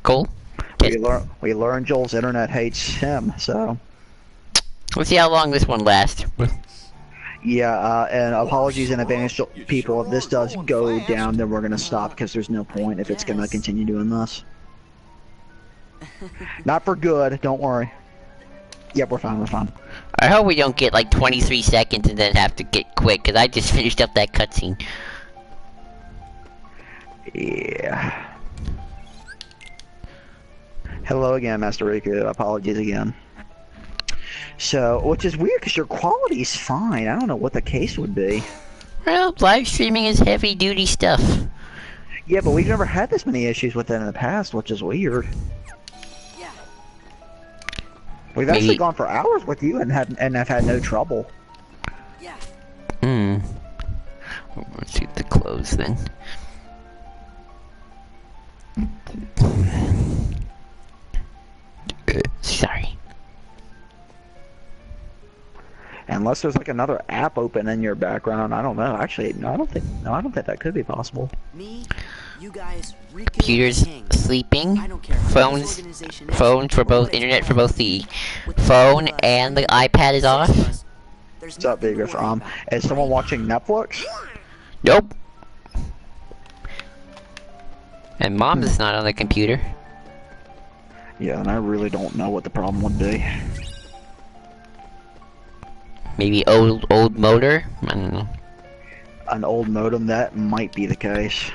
Cool. We learn Joel's internet hates him, so We'll see how long this one lasts. yeah. And apologies in advance, people. If this does go down, then we're gonna stop because there's no point if it's gonna continue doing this. Not for good. Don't worry. Yep, we're fine. We're fine. I hope we don't get like 23 seconds and then have to get quick, because I just finished up that cutscene. Yeah. Hello again, Master Riku. Apologies again. So, which is weird because your quality's fine. I don't know what the case would be. Well, live streaming is heavy duty stuff. Yeah, but we've never had this many issues with it in the past, which is weird. We've actually gone for hours with you and have had no trouble. Hmm. Let's see the clothes then. Sorry. Unless there's like another app open in your background, I don't know. Actually, no, I don't think that could be possible. Me, you guys, Computers sleeping. Phones for both internet for both the phone and the iPad is off. What's up, Vegas? Is someone watching Netflix? Nope. And Mom is not on the computer. Yeah, and I really don't know what the problem would be. Maybe old motor? I don't know. An old modem, that might be the case.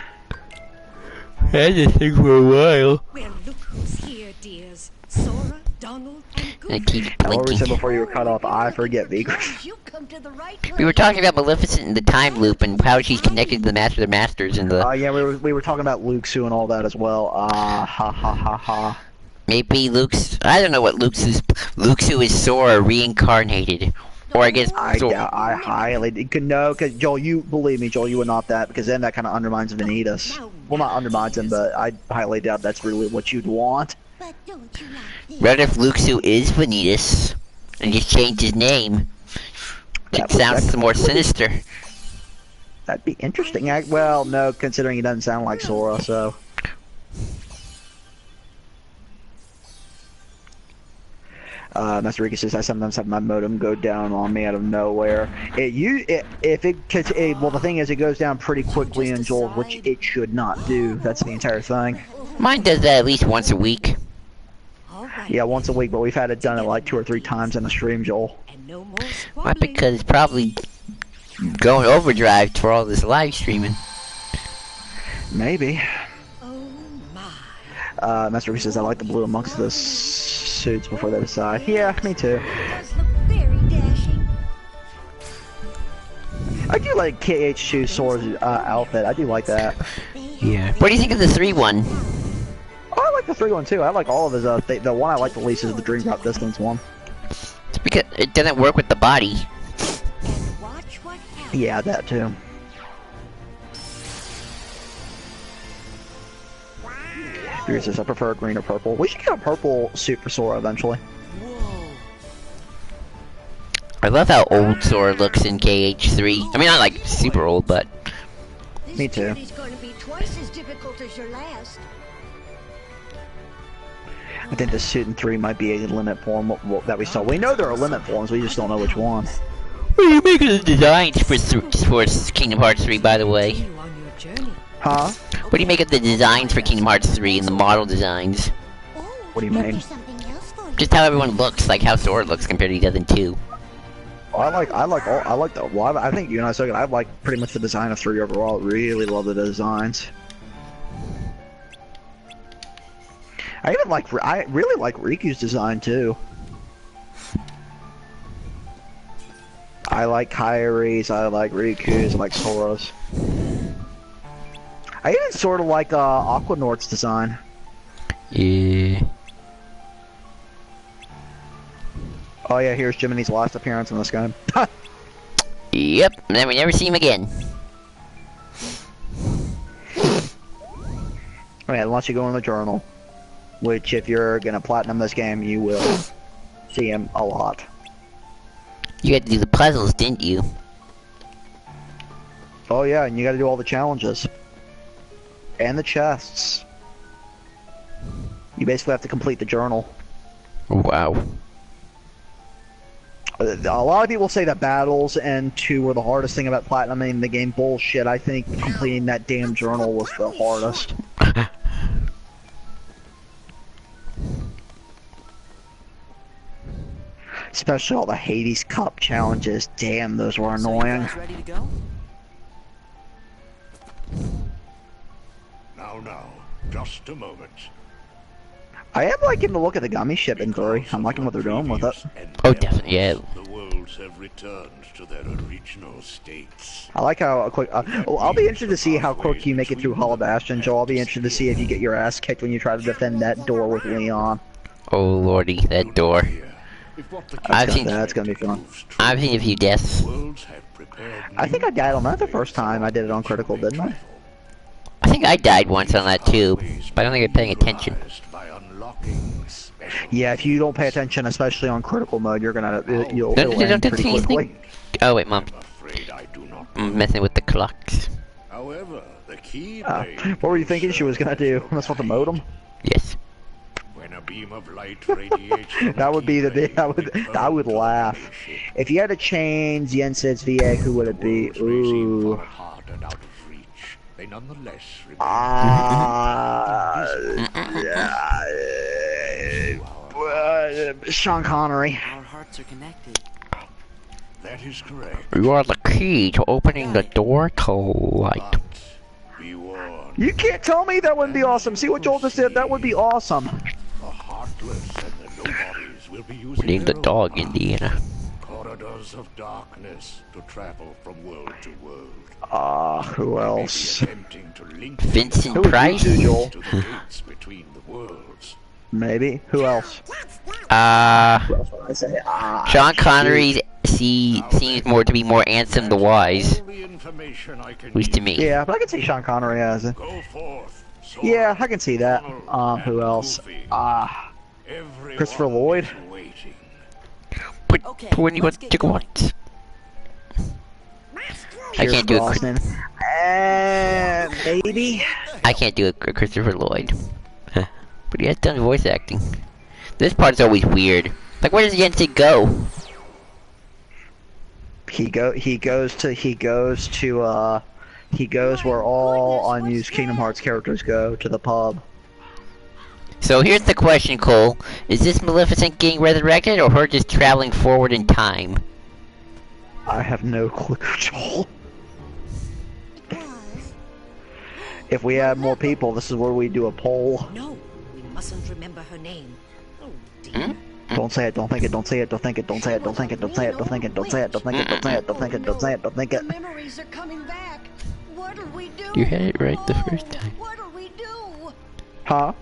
I had this thing for a while. Well, look who's here, dears. Sora, Donald, and I Goofy. keep What we said blinking. before you were cut off, I forget, Vegas. You come to the right We were place. talking about Maleficent and the time loop and how she's connected to the Master of the Masters and the... Yeah, we were talking about Luxu and all that as well. Ha ha ha ha. Maybe Luke's... I don't know what Luxu is Sora reincarnated. Or I guess... I highly no, because Joel, you believe me, Joel, you would not that, because then that kind of undermines Vanitas. Well, not undermines him, but I highly doubt that's really what you'd want. But don't you like What if Luxu is Vanitas and just changed his name? It sounds more sinister. That'd be interesting. Well, no, considering he doesn't sound like Sora, so. Master Rika says I sometimes have my modem go down on me out of nowhere. Well, the thing is, it goes down pretty quickly in Joel, which it should not do. That's the entire thing. Mine does that at least once a week. all right? Yeah, once a week, but we've had it done like 2 or 3 times in a stream, Joel. And no more Why? squabbling. Because it's probably going overdrive for all this live streaming. Maybe. Oh my. Master Rika says I like the blue amongst the suits before they decide. Yeah, me too. Does look very dashing. I do like KH2 Sora's outfit. I do like that. Yeah. What do you think of the 3-1? Oh, I like the 3-1 too. I like all of his. The one I like the least is the Dream Drop Distance one. It's because it doesn't work with the body. And watch what happens. Yeah, that too. Beer says I prefer green or purple. We should get a purple suit for Sora eventually. Whoa. I love how old Sora looks in KH3. I mean, not like super old, but This Me too. journey's going to be twice as difficult as your last. I think the suit in 3 might be a limit form that we saw. We know there are limit forms, we just don't know which one. what do you make of the designs for Kingdom Hearts 3, by the way? You on your journey. Huh? What do you make of the designs for Kingdom Hearts 3 and the model designs? Oh, What do you mean? there's something else for you. Just how everyone looks, like how Sora looks compared to he does in 2. I think you and I said I like pretty much the design of 3 overall. Really love the designs. I really like Riku's design too. I like Kairi's, I like Riku's, I like Sora's. I even sort of like Aquanort's design. Yeah. Oh yeah, here's Jiminy's last appearance in this game. Yep, and then we never see him again. Alright, unless you go in the journal. Which, if you're gonna platinum this game, you will see him a lot. You had to do the puzzles, didn't you? Oh yeah, and you gotta do all the challenges. And the chests. You basically have to complete the journal. Wow. A lot of people say that battles and 2 were the hardest thing about platinuming the game. Bullshit. I think completing that damn journal was the hardest. Especially all the Hades Cup challenges. Damn, those were So you annoying. guys ready to go? Now, just a moment. I am liking the look of the gummy ship in Glory. I'm liking what they're doing with it. Oh, definitely, yeah. The worlds have returned to their original states. I like how quick. I'll be interested to see how quick you make it through Hollow Bastion, Joe. I'll be interested to see if you get your ass kicked when you try to defend that door with Leon. Oh lordy, that door. I've seen That's gonna be fun. I've seen a few deaths. I think I died on that the first time I did it on Critical, didn't I? I think I died once on that too, but I don't think I'm paying attention. Yeah, if you don't pay attention, especially on Critical mode, you're gonna you'll Don't- it'll end don't pretty see anything? quickly. Oh wait, Mom. Afraid I do not. I'm messing with the clocks. However, the key What were you thinking she was gonna do? Mess with the modem? Yes. when a beam of light radiates from That would be the key I would laugh. If you had to change Yensid's VA, who would it be? Ooh. hard and out of reach, they nonetheless remain Sean Connery. Our hearts are connected. That is correct. You are the key to opening the door to light. But be warned, You can't tell me that wouldn't be awesome. See what Joel just did? That would be awesome. the heartless and the nobodies will be using Named the their dog, own Indiana. corridors of darkness to travel from world to world. Who else? Attempting to link Vincent Who would you Price? do, Joel? to the gates between the worlds. Maybe. Who else? Uh, I say, Sean Connery seems more to be more Ansem the Wise, All the information I can at least to give. me. Yeah, but I can see Sean Connery as it. Go forth. Sora, Yeah, I can see that. Donald, Who and else? Goofy. Everyone Christopher Lloyd? is waiting. Put when you want to go once. I Pierce can't do it. Brosnan. Maybe. I can't do a Christopher Lloyd. But he has done voice acting. This part's always weird. Like, where does Yensid go? He goes where all unused Kingdom Hearts characters go, to the pub. So here's the question, Cole. Is this Maleficent getting resurrected, or her just traveling forward in time? I have no clue, Joel. If we add more people, this is where we do a poll. No, we mustn't remember her name. Oh dear. Don't say it, don't think it, don't say it, don't think it, don't say it, don't think it, don't say it, don't think it, don't say it, don't think it, don't say it, don't think it, don't say it, don't think it. The memories are coming back. What'll we do? You had it right the first time. What'll we do? Huh?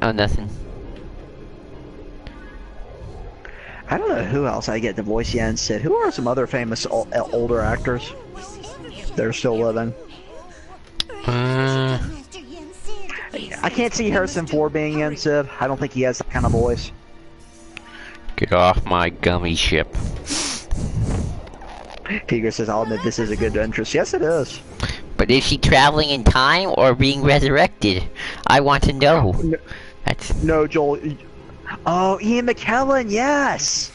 Oh, nothing. I don't know who else I get to voice Yensid. Who are some other famous older actors? They're still living. I can't see Harrison Ford being Yensid. I don't think he has that kind of voice. Get off my gummy ship. Tiger says, I'll admit this is a good interest. Yes, it is. But is she traveling in time or being resurrected? I want to know. That's. No, Joel. Oh, Ian McKellen, yes!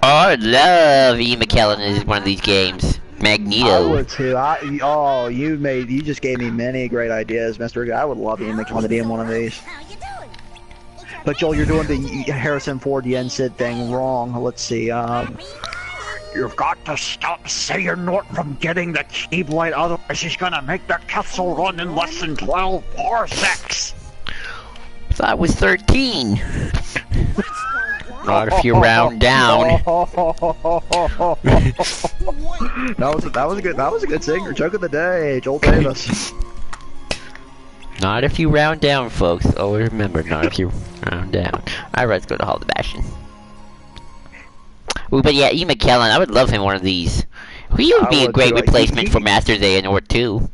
Oh, I love Ian McKellen in one of these games. I Magneto. would too. You just gave me many great ideas, Mr. I would love Ian McKellen to be in one of these. But Joel, you're doing the Harrison Ford Yensid thing wrong. Let's see, You've got to stop Xehanort from getting the Keyblade, otherwise he's gonna make the castle run in less than 12 parsecs! I thought I was 13. Not if you round down. that was a good singer. Joke of the day, Joel Davis. Not if you round down, folks. Always remember, not if you round down. Alright, let's go to Hall of the Bastion. Ooh, but yeah, Ian McKellen, I would love him one of these. He would be a great replacement for Master Xehanort too.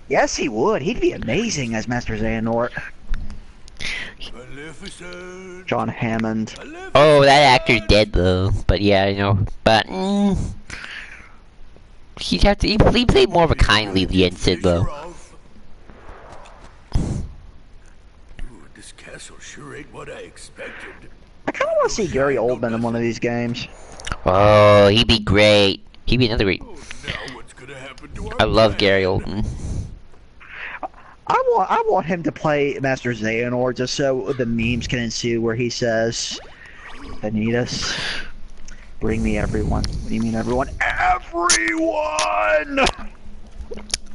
Yes, he would. He'd be amazing as Master Xehanort. John Hammond. Oh, that actor's dead though. But yeah, I know. But he'd have to. He played more of a kindly Yensid though. This castle sure ain't what I expected. I kind of want to see Gary Oldman in one of these games. Oh, he'd be great. He'd be another great. Oh, now what's gonna happen to our I love plan? Gary Oldman. I want him to play Master Xehanort just so the memes can ensue where he says, Vanitas, bring me everyone. What do you mean everyone? Everyone!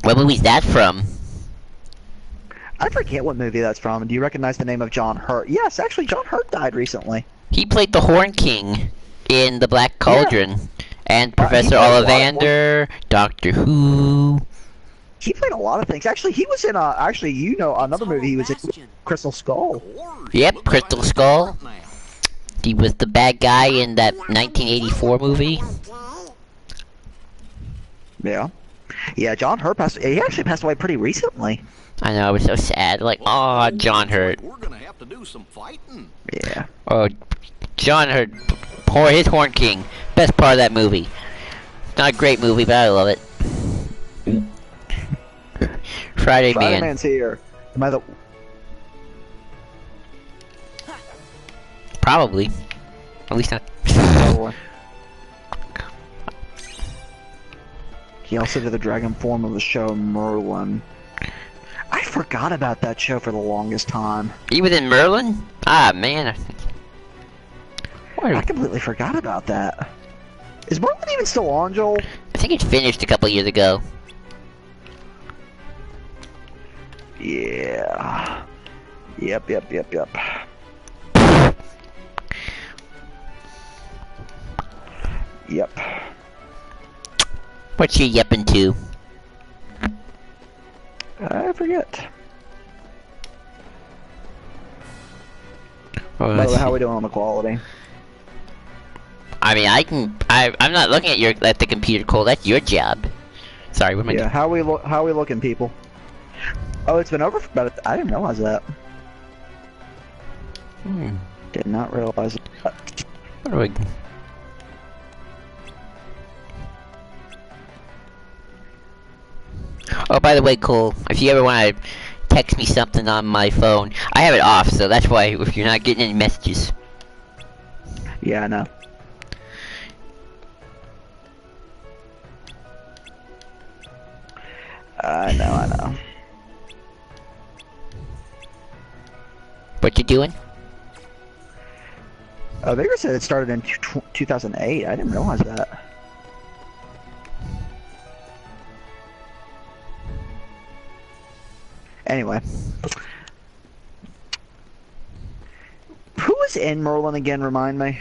What movie's that from? I forget what movie that's from. Do you recognize the name of John Hurt? Yes, actually John Hurt died recently. He played the Horn King in The Black Cauldron. And he Professor played a lot of Ollivander, Doctor Who. He played a lot of things. Actually, he was in another movie. He was in Crystal Skull. Yep, Crystal Skull. He was the bad guy in that 1984 movie. Yeah. Yeah, John Hurt he actually passed away pretty recently. I know, it was so sad. Like, oh, John Hurt. We're gonna have to do some fighting. Yeah. Oh, John Hurt. His Horn King. Best part of that movie. Not a great movie, but I love it. Friday Man. Man's here. Am I the... Probably. At least not. He also did the dragon form of the show Merlin. I forgot about that show for the longest time. He was in Merlin? Ah, man. I completely forgot about that. Is Merlin even still on, Joel? I think it finished a couple years ago. Yeah. Yep. Yep. What you yepping to? I forget. Oh, By the way, how are we doing on the quality? I mean, I'm not looking at the computer, Cole. That's your job. Sorry, what am I doing? How are we looking, people? Oh, it's been over for about I didn't realize that. Did not realize it. What do I... Oh, by the way, Cole, if you ever want to text me something on my phone, I have it off, so that's why if you're not getting any messages. Yeah, I know. I know. What you doing? Vigor said it started in 2008. I didn't realize that. Anyway. Who was in Merlin again, remind me?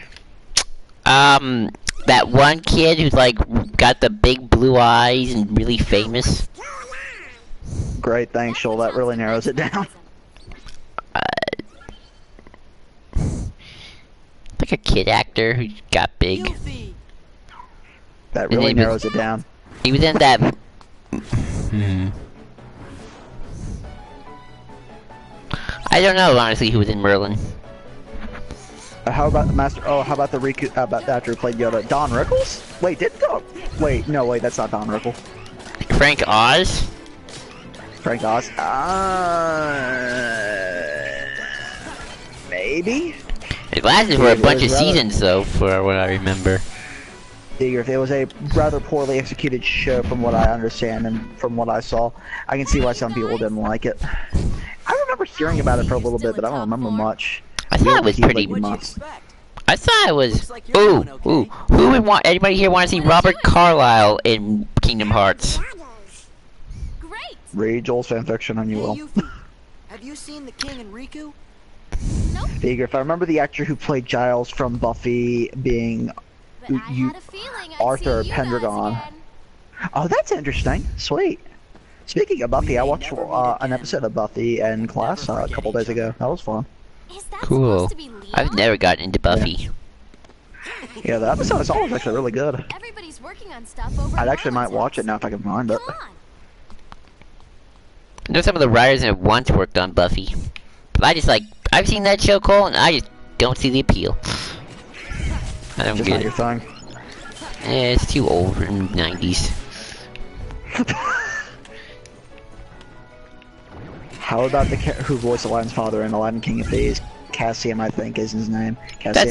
That one kid who's like got the big blue eyes and really famous. Great, thanks, Joel. That really narrows it down. Like a kid actor who got big. That really narrows it down. He was in that. I don't know honestly who was in Merlin. How about the master? Oh, how about the about the actor who played Yoda? Don Rickles? Wait, wait, no, wait, that's not Don Rickles. Frank Oz? Frank Oz? Maybe? It lasted for a bunch of seasons though, for what I remember. If it was a rather poorly executed show from what I understand and from what I saw, I can see why some people didn't like it. I remember hearing about it for a little bit, but I don't remember much. I thought it was pretty. I thought it was. Ooh. Who would want? Anybody here want to see Robert Carlyle in Kingdom Hearts? Great. Read Joel's fanfiction and you will. Have you seen The King and Riku? Nope. Figure, if I remember the actor who played Giles from Buffy being But I had a feeling I'd Arthur see you guys Pendragon. again. Oh, that's interesting. Sweet. Speaking of Buffy, I watched an episode of Buffy in class a couple days ago. That was fun. Is that Cool. supposed to be Leo? I've never gotten into Buffy. Yeah, the episode I saw was actually really good. Everybody's working on stuff over I at actually might Marlin's watch it house. now if I can find it. Come on. I know some of the writers that once worked on Buffy. But I just like, I've seen that show, Cole, and I just don't see the appeal. I don't Just get not your it. thing. Yeah, it's too old in the 90s. How about who voiced Aladdin's father in Aladdin King of Thieves? Cassian, I think, is his name. Cassian.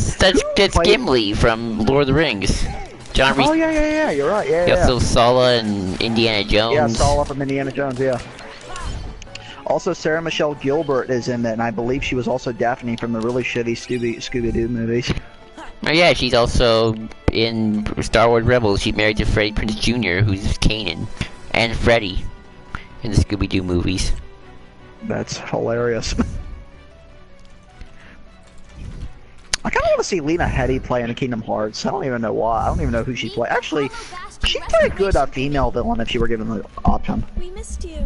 That's Gimli from Lord of the Rings. John Reese. Oh yeah, you're right. Yeah. Also Sala and Indiana Jones. Yeah, Sala from Indiana Jones. Yeah. Also, Sarah Michelle Gelbart is in that, and I believe she was also Daphne from the really shitty Scooby-Doo movies. Oh yeah, she's also in Star Wars Rebels. She's married to Freddie Prinze Jr., who's Kanan, and Freddy in the Scooby-Doo movies. That's hilarious. I kind of want to see Lena Headey play in Kingdom Hearts. I don't even know why. I don't even know who she's playing. Actually, she'd play a good female villain if she were given the option. We missed you.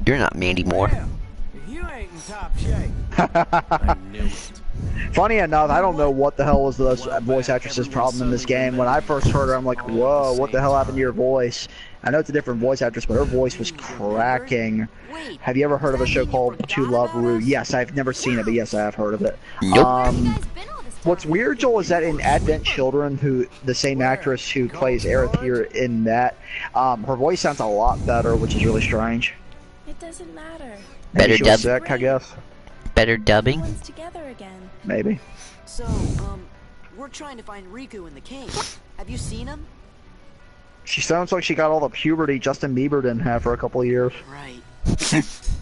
You're not Mandy Moore. You ain't in top shape. I knew it. Funny enough, I don't know what the hell was the voice actress's problem in this game. When I first heard her, I'm like, whoa, what the hell happened to your voice? I know it's a different voice actress, but her voice was cracking. Have you ever heard of a show called To Love Ru? Yes, I've never seen it, but yes, I have heard of it. Nope. What's weird, Joel, is that in Advent Children, the same actress who plays Aerith here in that, her voice sounds a lot better, which is really strange. It doesn't matter. Maybe Better she was dub- sick, I guess. Better dubbing? Everyone's together again. Maybe. So, we're trying to find Riku and the king. Have you seen him? She sounds like she got all the puberty Justin Bieber didn't have for a couple of years. Right.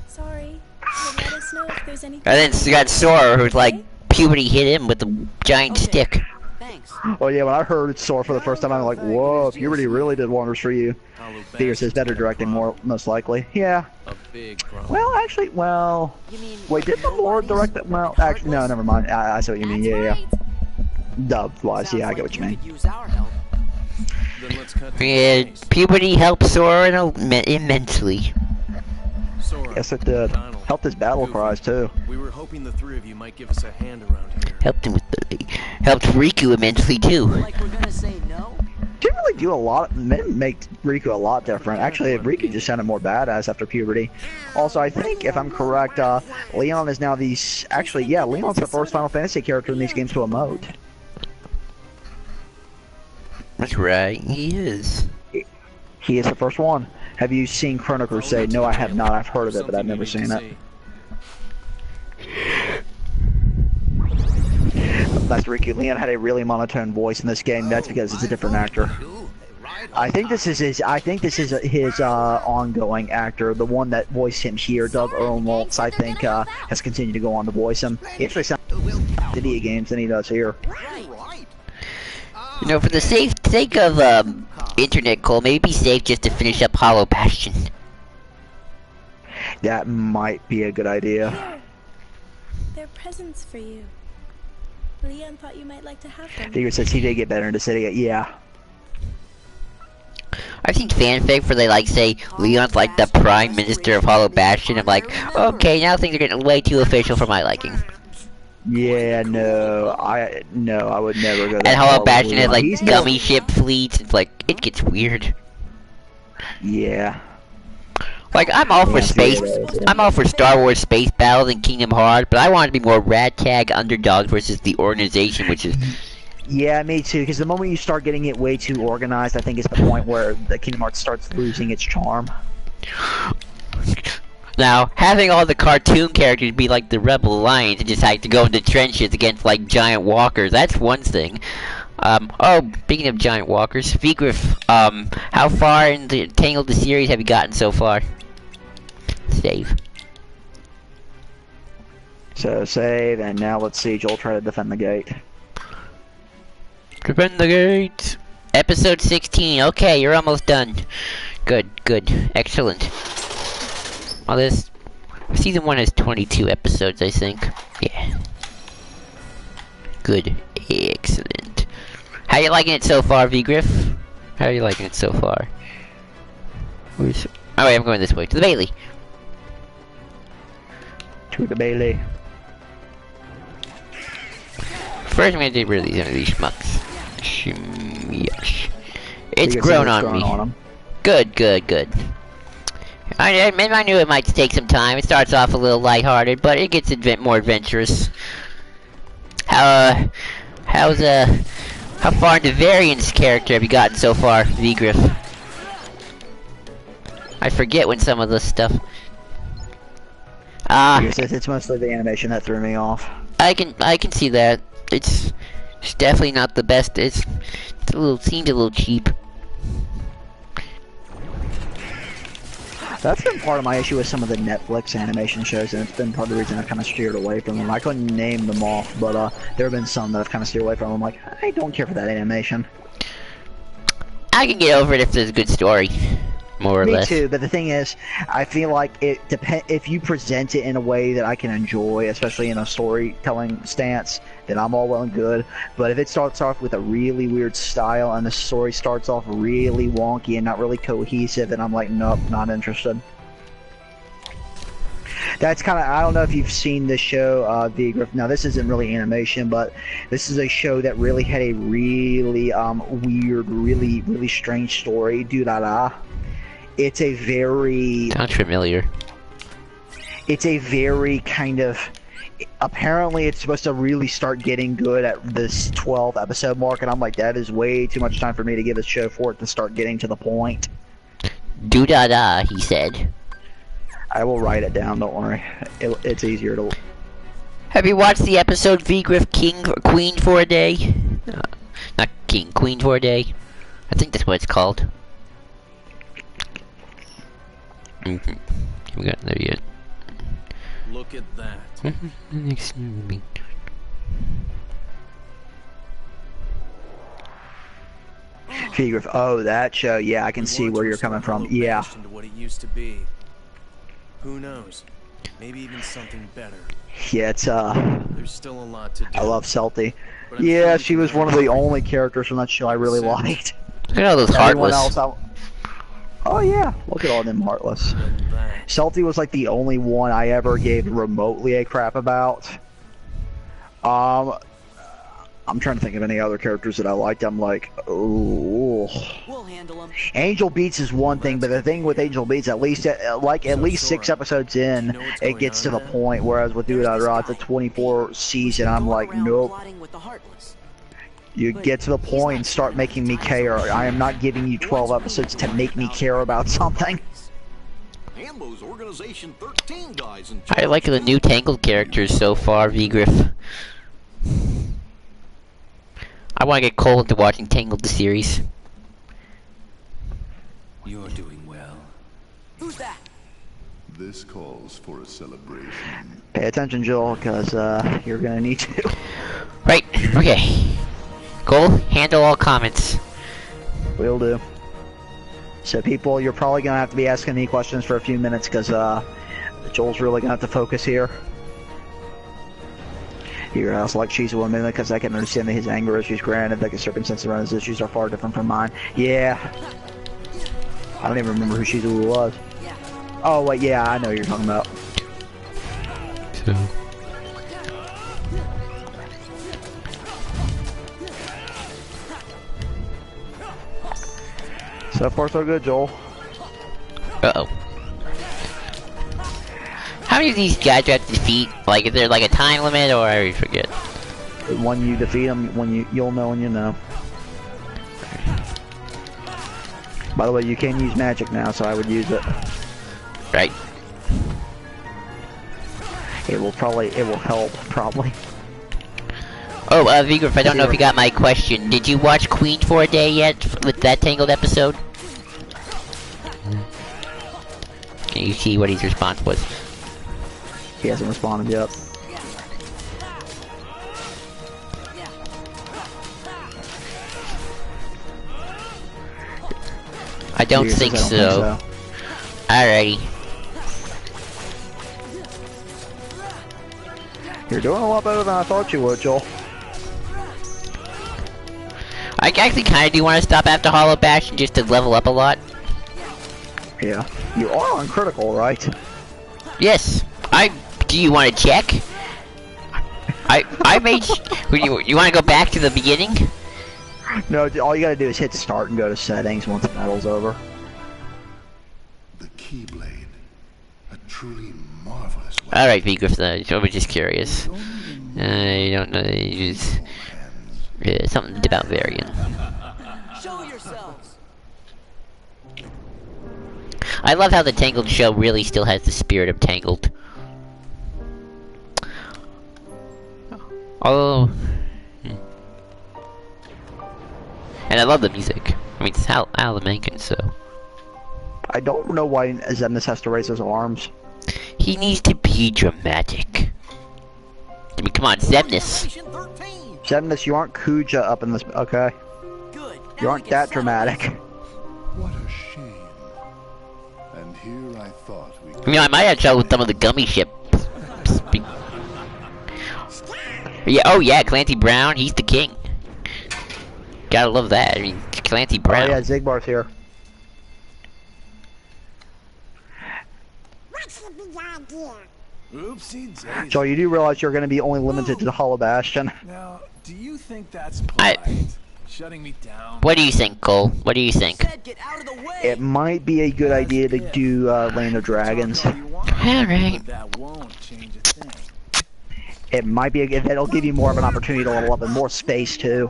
Sorry. But let us know if there's anything. And then you got Sora, who's like, puberty hit him with a giant stick. Thanks. Oh yeah, when I heard Sora for the first time, I'm like, whoa, puberty really did wonders for you. Peter says better directing, most likely. Yeah. A big problem. Well, actually, well... You mean Wait, did the Lord direct that? Well, actually, no, never mind. I see what you mean. Yeah. Dub-wise, yeah, I get what you mean. could use our help. Then let's cut to Yeah, the chase. puberty helped Sora immensely. Sora, Yes, it did. Donald, Helped his battle cries, too. we were hoping the three of you might give us a hand around here. Helped him with helped Riku immensely too. Like we're gonna say no? Didn't really do a lot. Men make Riku a lot different. Actually, Riku just sounded more badass after puberty. Also, I think, if I'm correct, Leon is now the... Actually, yeah, Leon's the first Final Fantasy character in these games to emote. That's right, he is. He is the first one. Have you seen Chrono Crusade? No, I have not. I've heard of it, but I've never seen it. That's Riku. Leon had a really monotone voice in this game. That's because it's a different actor. I think this is his. Ongoing actor, the one that voiced him here, Doug Erlmoltz. I think has continued to go on to voice him. He actually sounds video games than he does here. You know, for the sake of internet, Cole, maybe it'd be safe just to finish up Hollow Bastion. That might be a good idea. Here. They're presents for you. Leon thought you might like to have them. Figure says he did get better in the city. Yeah. I've seen fanfic where they like say Leon's like the prime minister of Hollow Bastion. I'm like, okay, now things are getting way too official for my liking. Yeah, no, I would never go. And Hollow Bastion has like He's gummy ship fleets. It's like it gets weird. Yeah. Like I'm all for Yeah, space. yeah. I'm all for Star Wars space battles and Kingdom Hearts, but I want it to be more ragtag underdogs versus the organization, which is. Yeah, me too. Because the moment you start getting it way too organized, I think it's the point where the Kingdom Hearts starts losing its charm. Now, having all the cartoon characters be like the Rebel Alliance and just have to go into trenches against like giant walkers, that's one thing. Oh, speaking of giant walkers, Vigriff, how far in the Tangled the series have you gotten so far? Save. So save, and now let's see Joel try to defend the gate. Defend the gate! Episode 16, okay, you're almost done. Good, excellent. Well, this season 1 has 22 episodes, I think. Yeah. Good, excellent. How you liking it so far, Vigriff? How are you liking it so far? Oh wait, I'm going this way, to the Bailey. To the Bailey. First, I'm gonna get rid of these schmucks. Yes. It's Figure grown something's on me. growing him. Good. I knew it might take some time. It starts off a little lighthearted, but it gets more adventurous. How far into Variant's character have you gotten so far, Vigriff? I forget when some of this stuff. It's mostly the animation that threw me off. I can see that. It's definitely not the best. It's a little seemed a little cheap. That's been part of my issue with some of the Netflix animation shows, and it's been part of the reason I've kind of steered away from them. I couldn't name them off, but there have been some that I've kind of steered away from. I'm like, I don't care for that animation. I can get over it if there's a good story, more or less. Me too, but the thing is, I feel like it if you present it in a way that I can enjoy, especially in a storytelling stance, then I'm all well and good. But if it starts off with a really weird style and the story starts off really wonky and not really cohesive, then I'm like, nope, not interested. That's kind of, I don't know if you've seen this show, V-Griff. Now, this isn't really animation, but this is a show that really had a really weird, really strange story. Doo-da-da. It's a very... Sounds familiar. It's a very kind of... Apparently, it's supposed to really start getting good at this 12 episode mark, and I'm like, that is way too much time for me to give a show for it to start getting to the point. Doo-da-da, he said. I will write it down, don't worry. It's easier to... Have you watched the episode V-Griff Queen for a Day? Not King, Queen for a Day. I think that's what it's called. We got there yet. Look at that. V-Griff, oh, that show, yeah, I can see where you're coming from, yeah. Into what it used to be. Who knows? Maybe even something better. Yeah, it's, There's still a lot to do. I love Celty. Yeah, she was one of the only characters from that show I really liked. Look at all those Everyone Heartless. else, oh yeah, look at all them Heartless. Celty was like the only one I ever gave remotely a crap about. I'm trying to think of any other characters that I liked. I'm like, oh. We'll handle them. Angel Beats is one thing, but the thing with Angel Beats, at least at least 6 episodes in, it gets to the point. Whereas with Doo-da-da, it's a 24 season. I'm like, nope. You get to the point and start making me care. I am not giving you 12 episodes to make me care about something. Ambo's Organization 13 guys in I like the new Tangled characters so far, V-Griff. I want to get Cole into watching Tangled the series. You're doing well. Who's that? This calls for a celebration. Pay attention, Joel, because you're gonna need to. Right, okay. Cole, handle all comments. Will do. So people, you're probably gonna have to be asking me questions for a few minutes, because Joel's really gonna have to focus here. You're also like she's a woman because I can understand that his anger issues, granted, like the circumstances around his issues are far different from mine. Yeah. I don't even remember who Shizu was. Oh wait, yeah, I know what you're talking about. So far so good, Joel. Uh-oh. How many of these guys do you have to defeat? Like, is there like a time limit, or I already forget? When you defeat them, you'll know when you know. By the way, you can use magic now, so I would use it. Right. It will help, probably. Oh, V-Griff, I don't know if you got my question. Did you watch Queen for a Day yet with that Tangled episode? Can you see what his response was? He hasn't responded yet. I don't think so. Alrighty. You're doing a lot better than I thought you would, Joel. I actually kind of do want to stop after Hollow Bastion just to level up a lot. Yeah. You are on critical, right? Yes. Do you want to check? I made. You want to go back to the beginning? No, all you gotta do is hit start and go to settings once the battle's over. The Keyblade. A truly marvelous weapon. Alright, V-Griff, I was just curious. I don't know. Something about Varian. Show yourselves. I love how the Tangled show really still has the spirit of Tangled. Oh. And I love the music. I mean, it's Alan Menken, so. I don't know why Xemnas has to raise his arms. He needs to be dramatic. I mean, come on, Xemnas. Generation 13. Xemnas, you aren't Kuja up in this. Okay. Good. Now You we aren't can that settle dramatic. this. What a shame. And here I thought we You know, I might have trouble with some of the gummy ship. Yeah, oh yeah, Clancy Brown, he's the king. Gotta love that. I mean, Clancy Oh Brown. yeah, Zigbar's here. What's the big idea? Oopsie daisy. Joel, you do realize you're going to be only limited to the Hollow Bastion. Now, do you think that's I- polite? Shutting me down? What do you think, Cole? What do you think? Said get out of the way. It might be a good idea to do Land of Dragons. Talk all you want, Alright. but that won't change a thing. It might be. It'll give you more of an opportunity to level up and more space too.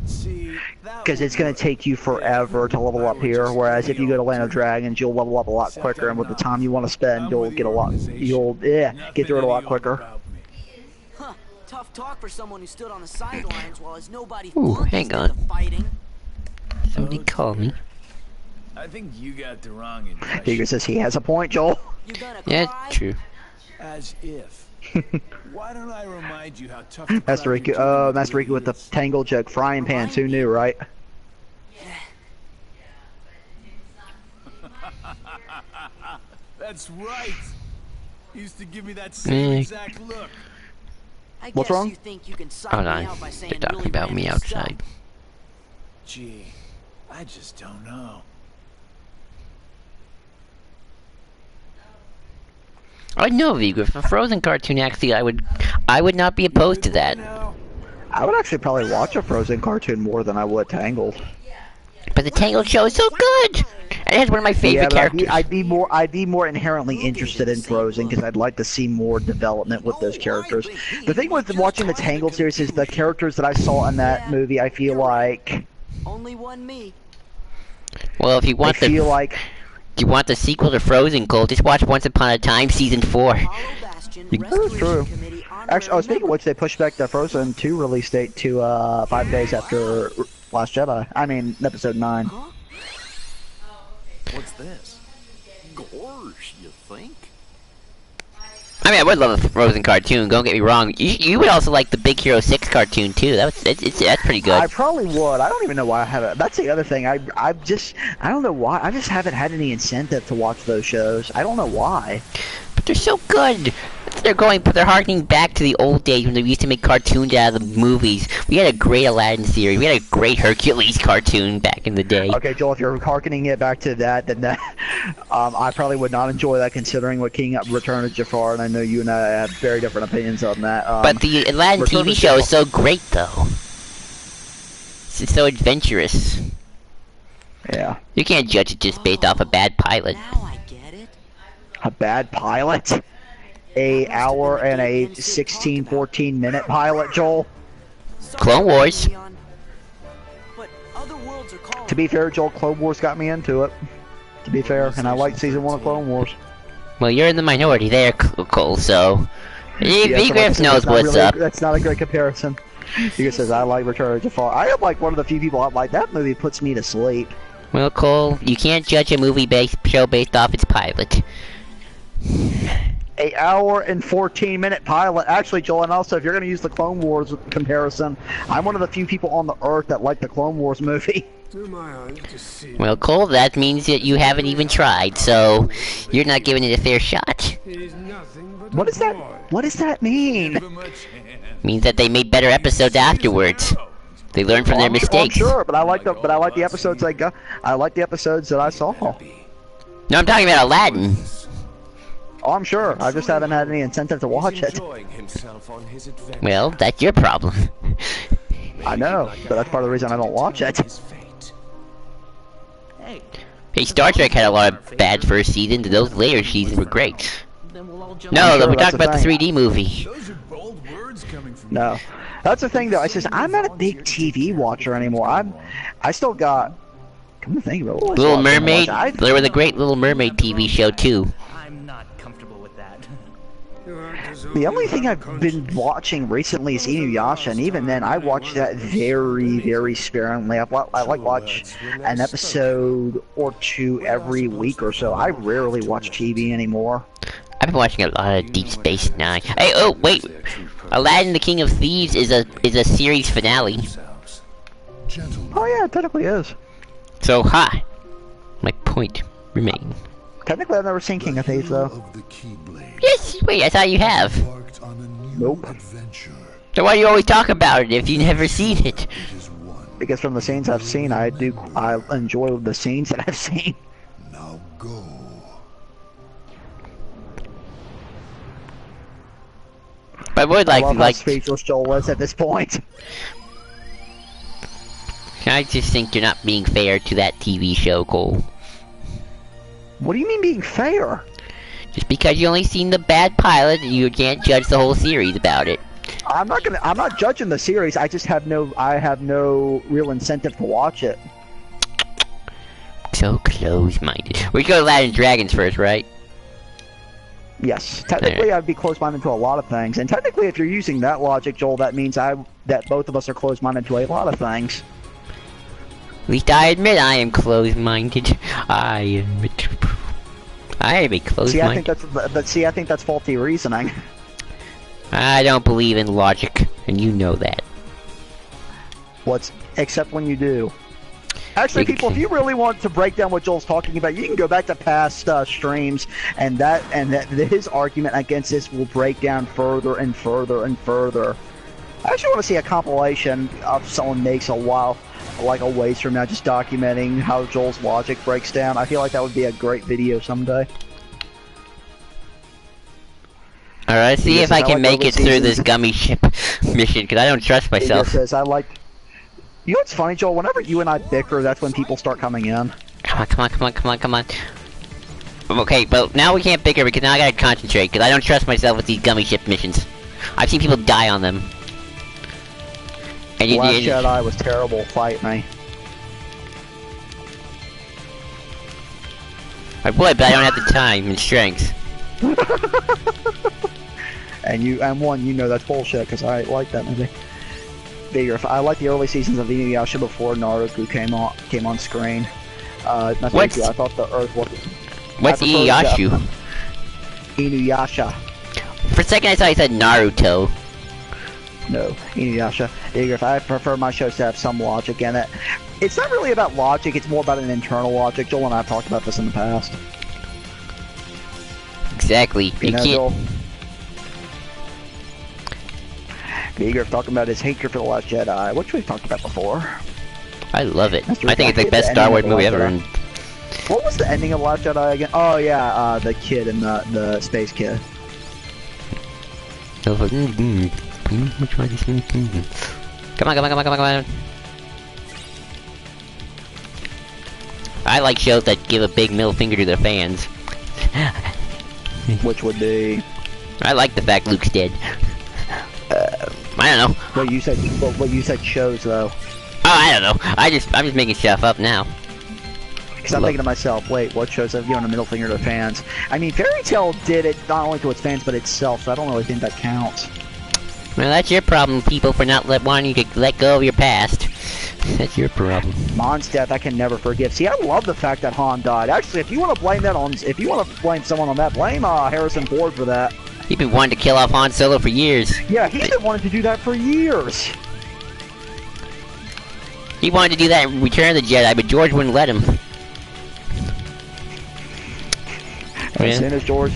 See, Because it's going to take you forever to level up here. Whereas if you go to Land of Dragons, you'll level up a lot quicker, and with the time you want to spend, you'll get a lot. You'll get through it a lot quicker. Huh. Tough talk for someone who stood on the sidelines while his nobody Ooh, flunkies hang did on. the fighting. Somebody call me. I think you got the wrong impression. He says he has a point, Joel. You gonna Yeah, cry? true. As if. Why don't I remind you how tough the Master crowd Riku, you're Master dealing Riku with the is? Tangle Jug frying pans. Who knew, right? That's right. Used to give me that same exact look. I What's guess wrong? you think you can sign Hold me on. out by saying They're talking really about me random stuff. outside. Gee, I just don't know. I know, Vigor. For a Frozen cartoon, actually, I would not be opposed to that. Now, I would actually probably watch a Frozen cartoon more than I would Tangled. But the Tangled show is so good. And it has one of my favorite but characters. I'd be more inherently interested in Frozen because I'd like to see more development with those characters. The thing with watching the Tangled series is the characters that I saw in that movie. I feel like Only one me. Well, if you I want the feel like you want the sequel to Frozen, Cole, just watch Once Upon a Time season 4. Hollow Bastion That's Restoration true. Committee actually, honorary speaking of member. which, they pushed back the Frozen 2 release date to 5 days after Last Jedi. I mean, episode 9. Huh? what's this? Gorge, you think? I mean, I would love a Frozen cartoon. Don't get me wrong. You would also like the Big Hero 6 cartoon too. That's pretty good. I probably would. I don't even know why I haven't. That's the other thing. I don't know why. I just haven't had any incentive to watch those shows. I don't know why. But they're so good. They're harkening back to the old days when they used to make cartoons out of the movies. We had a great Aladdin series. We had a great Hercules cartoon back in the day. Okay, Joel, if you're harkening it back to that, then that, I probably would not enjoy that considering what King Return of Jafar, and I know you and I have very different opinions on that. But the Aladdin Return TV of show is Jafar- so great, though. It's so adventurous. Yeah. You can't judge it just based off a bad pilot. Now I get it. A bad pilot? A hour and a 16, 14 minute pilot, Joel? Sorry, Clone Wars. Leon, but other worlds are calling. To be fair, Joel, Clone Wars got me into it. To be fair, and I liked season 1 of Clone Wars. Well, you're in the minority there, Cole, so... Yeah, V. so Griff that's knows not what's really- up. That's not a great comparison. He says, I like Return of Jafar. I am like one of the few people, like, that movie puts me to sleep. Well, Cole, you can't judge a show based off its pilot. A hour and 14 minute pilot. Actually, Joel, and also if you're going to use the Clone Wars comparison, I'm one of the few people on the earth that like the Clone Wars movie. To my eyes to see. Well, Cole, that means that you haven't even tried, so you're not giving it a fair shot. He's nothing but What a does that? boy. What does that mean? Give him a chance. Means that they made better episodes afterwards. They learned from their I'm mistakes. sure, but I like the episodes I got. I like the episodes that I saw. No, I'm talking about Aladdin. Oh, I'm sure. I just haven't had any incentive to watch it. Enjoying himself on his adventure. Well, that's your problem. I know, but that's part of the reason I don't watch it. His fate. Hey, Hey, Star Trek had a lot of bad first seasons, and those later seasons were great. then we'll all jump. No, sure we're that's talking the about the thing. 3D movie. Those are bold words coming from No, that's the thing though. I says I'm not a big TV watcher anymore. I still got. Come to think of it, what was Little I watching? Mermaid. I- There was a great Little Mermaid TV show too. I'm not comfortable with that. The only thing I've been watching recently is Inuyasha, and even then, I watch that very, very sparingly. I like watch an episode or two every week or so. I rarely watch TV anymore. I've been watching a lot of Deep Space Nine. Hey, oh wait, Aladdin the King of Thieves is a series finale. Oh yeah, it technically is. So ha, my point remains. Technically, I've never seen King of Thieves though. Yes, wait, I thought you have. Nope. So why do you always talk about it if you've never seen it? Because from the scenes I've seen, I enjoy the scenes that I've seen. Now go. But I would I love how like. speechless Joel is at this point. I just think you're not being fair to that TV show, Cole. What do you mean being fair? Just because you only seen the bad pilot, you can't judge the whole series about it. I'm not judging the series. I just have no real incentive to watch it. So close-minded. We go to Aladdin Dragons first, right? Yes, technically I'd be close-minded to a lot of things, and technically if you're using that logic, Joel, that means that both of us are close-minded to a lot of things. At least I admit I am close-minded. I am a close-minded. I think that's faulty reasoning. I don't believe in logic, and you know that. Except when you do. Actually, people, if you really want to break down what Joel's talking about, you can go back to past streams, and his argument against this will break down further and further and further. I actually want to see a compilation of someone makes a ways from now, just documenting how Joel's logic breaks down. I feel like that would be a great video someday. Alright, see if I can make it through this gummy ship mission, because I don't trust myself. Says, you know what's funny, Joel? Whenever you and I bicker, that's when people start coming in. Come on. Okay, but now we can't bicker because now I gotta concentrate, because I don't trust myself with these gummy ship missions. I've seen people die on them. And Last Jedi was terrible, fight me. I would, but I don't have the time and strength. And you know that's bullshit, because I like that movie. I like the early seasons of Inuyasha before Naruto came on screen. I thought the Earth was. What's Inuyasha? Inuyasha. For a second, I thought you said Naruto. No, Inuyasha. I prefer my shows to have some logic in it. It's not really about logic; it's more about an internal logic. Joel and I have talked about this in the past. Exactly. You can't. Joel? Vigor talking about his hatred for The Last Jedi, which we've talked about before. I love it. I think it's the best Star Wars movie ever. And what was the ending of Last Jedi again? Oh yeah, the kid and the space kid. Come on. I like shows that give a big middle finger to their fans. Which would be? I like the fact Luke's dead. I don't know. What you said shows though. Oh, I don't know. I'm just making stuff up now. Because I'm thinking to myself, wait, what shows have given a middle finger to fans? I mean, Fairy Tail did it not only to its fans but itself, so I don't really think that counts. Well, that's your problem, people, for not wanting you to let go of your past. That's your problem. Han's death, I can never forgive. See, I love the fact that Han died. Actually, if you want to blame someone on that, blame Harrison Ford for that. He's been wanting to kill off Han Solo for years. Yeah, he's been wanting to do that for years. He wanted to do that in Return of the Jedi, but George wouldn't let him. As soon as George,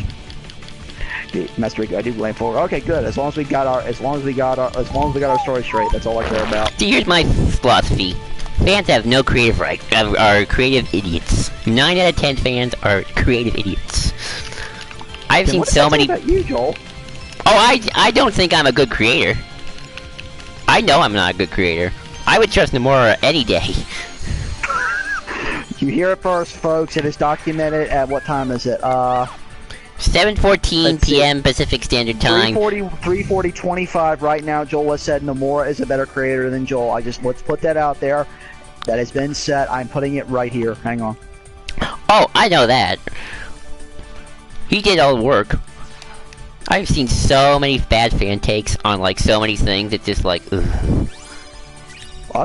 Master Rico, I do blame for. Okay, good. As long as we got our story straight, that's all I care about. See, here's my philosophy: fans have no creative right. Are creative idiots. 9 out of 10 fans are creative idiots. I've seen so many. What about you, Joel? Oh, I don't think I'm a good creator. I know I'm not a good creator. I would trust Nomura any day. You hear it first, folks. It is documented at what time is it? 7:14 p.m. Pacific Standard Time. 3:40:25 right now. Joel has said Nomura is a better creator than Joel. Let's put that out there. That has been said. I'm putting it right here. Hang on. Oh, I know that. He did all the work. I've seen so many bad fan takes on like so many things. It's just like, ugh. Well,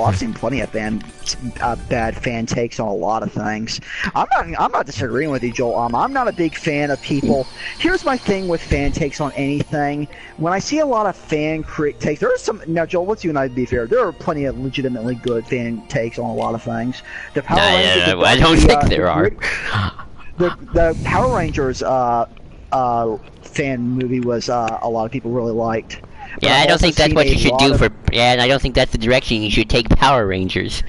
I've seen plenty of bad fan takes on a lot of things. I'm not disagreeing with you, Joel. I'm not a big fan of people. Here's my thing with fan takes on anything. When I see a lot of fan takes, there are some. Now, Joel, let's you and I be fair. There are plenty of legitimately good fan takes on a lot of things. The Power Rangers. I don't think there are. The Power Rangers fan movie was a lot of people really liked. Yeah, I don't think that's what you should do for. Yeah, and I don't think that's the direction you should take Power Rangers.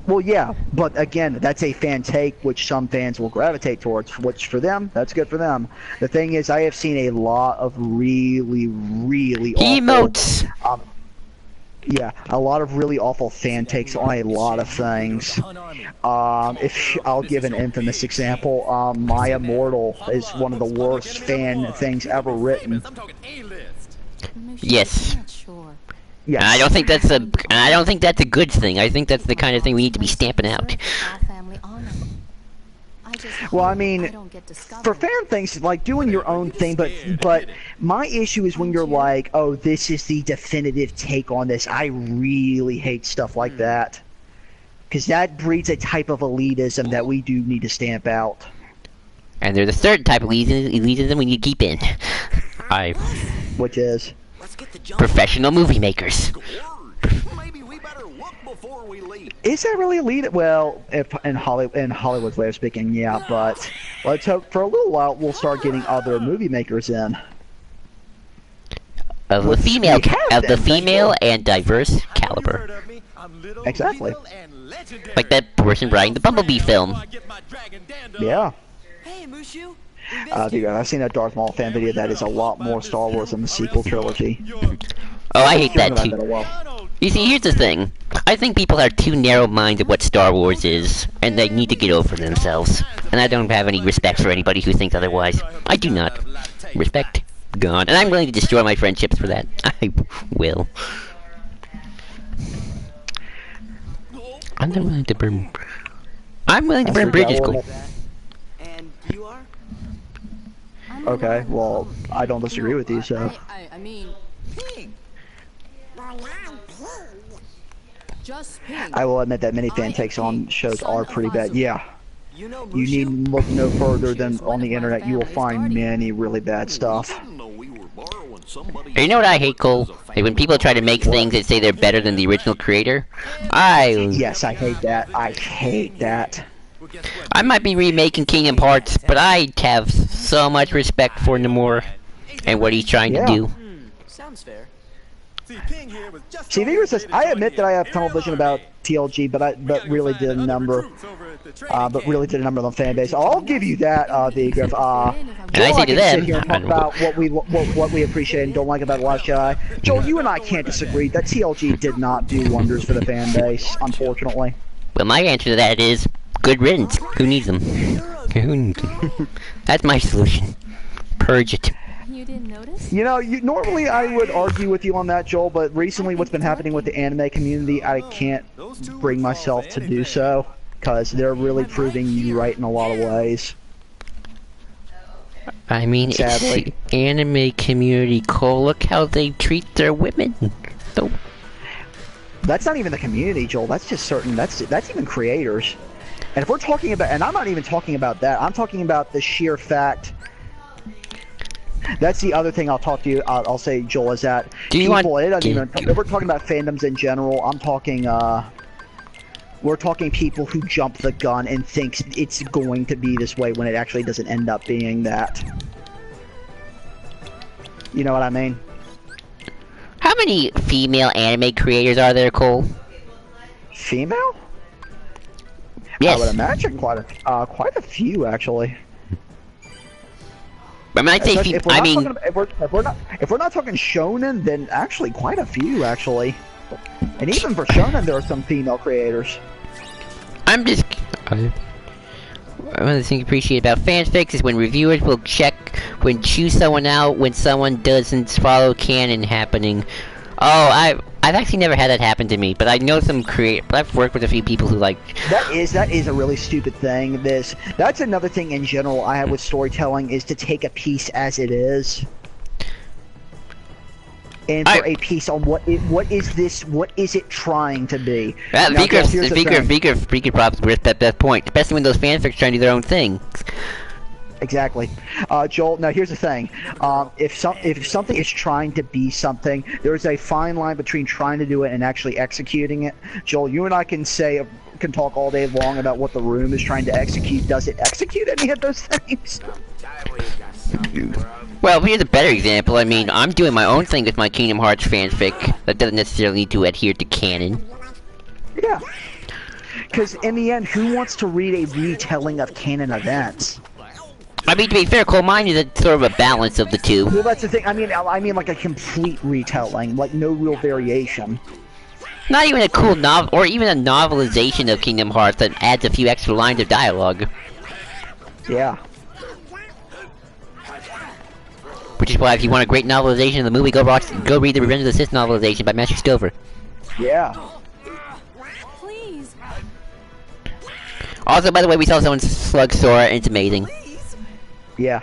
Well, yeah, but again, that's a fan take, which some fans will gravitate towards. Which for them, that's good for them. The thing is, I have seen a lot of really, really emotes. Awful, yeah, a lot of really awful fan takes on a lot of things. If I'll give an infamous example, My Immortal is one of the worst fan things ever written. Yes. Yes. And I don't think that's a good thing. I think that's the kind of thing we need to be stamping out. Well, I mean, for fan things, like doing your own thing, but my issue is when you're like, oh, this is the definitive take on this. I really hate stuff like that. Because that breeds a type of elitism that we do need to stamp out. And there's a certain type of elitism we need to keep in. Which is? Professional movie makers. Maybe we better look before we leave. Is that really elite? Well, if in Hollywood's way of speaking, yeah. But let's hope for a little while we'll start getting other movie makers in. Of the female and diverse caliber. Exactly. Like that person writing the Bumblebee film. Yeah. Hey, Mushu. Dude, I've seen a Darth Maul fan video that is a lot more Star Wars than the sequel trilogy. Oh, I hate that too. You see, here's the thing. I think people are too narrow-minded what Star Wars is, and they need to get over themselves. And I don't have any respect for anybody who thinks otherwise. I do not. Respect gone. And I'm willing to destroy my friendships for that. I will. I'm willing to burn bridges, cool. And you are? Okay, well, I don't disagree with you, so. I mean, pig. Just pig. I will admit that many fan takes on shows are pretty bad. Yeah. You know, You Mushu? need look no further than on the internet. You will find many really bad stuff. You know what I hate, Cole? Like when people try to make things that say they're better than the original creator. Yes, I hate that. I hate that. I might be remaking Kingdom Hearts, but I have so much respect for Nomura and what he's trying to do. Sounds fair. See, Vigor says, I admit that I have tunnel vision about TLG, but really did a number on the fan base. I'll give you that, Vigor. And I say to them, sit here and talk about what we appreciate and don't like about The Last Jedi. Joel, you and I can't disagree that TLG did not do wonders for the fan base, unfortunately. well, my answer to that is good riddance. Who needs them? Who needs them? That's my solution. Purge it. You didn't notice? You know, normally I would argue with you on that, Joel, but recently what's been happening with the anime community, I can't bring myself to do so, because they're really proving you right in a lot of ways. I mean, Sadly. it's the anime community, Cole. Look how they treat their women. So, That's not even the community, Joel. That's just certain. That's even creators. And if we're talking about, and I'm not even talking about that. I'm talking about the sheer fact. That's the other thing I'll talk to you. I'll say, Joel, is that if we're talking about fandoms in general, I'm talking. We're talking people who jump the gun and thinks it's going to be this way when it actually doesn't end up being that. You know what I mean? how many female anime creators are there, Cole? Female? Yes. I would imagine quite a few actually. I mean, I'd say Especially if we're not talking shonen, then actually quite a few actually. And even for shonen, there are some female creators. One of the things I appreciate about fanfics is when reviewers will choose someone out when someone doesn't follow canon happening. I've actually never had that happen to me, but I know some I've worked with a few people who like. That is a really stupid thing. That's another thing in general I have with storytelling is to take a piece as it is. And for a piece on what is it trying to be? Speaker props were at that point, especially when those fanfics trying to do their own thing. Exactly. Joel, now here's the thing. If something is trying to be something, there's a fine line between trying to do it and actually executing it. Joel, you and I can talk all day long about what the room is trying to execute. Does it execute any of those things? Well, here's a better example. I mean, I'm doing my own thing with my Kingdom Hearts fanfic that doesn't necessarily need to adhere to canon. Yeah. Because in the end, who wants to read a retelling of canon events? I mean, to be fair, Coal Mine is sort of a balance of the two. Well, that's the thing. I mean like a complete retelling, like no real variation. Not even a cool novel, or even a novelization of Kingdom Hearts that adds a few extra lines of dialogue. Yeah. Which is why, if you want a great novelization of the movie, go read the Revenge of the Sith novelization by Matthew Stover. Yeah. Please. Also, by the way, we saw someone slug Sora, and it's amazing. Yeah.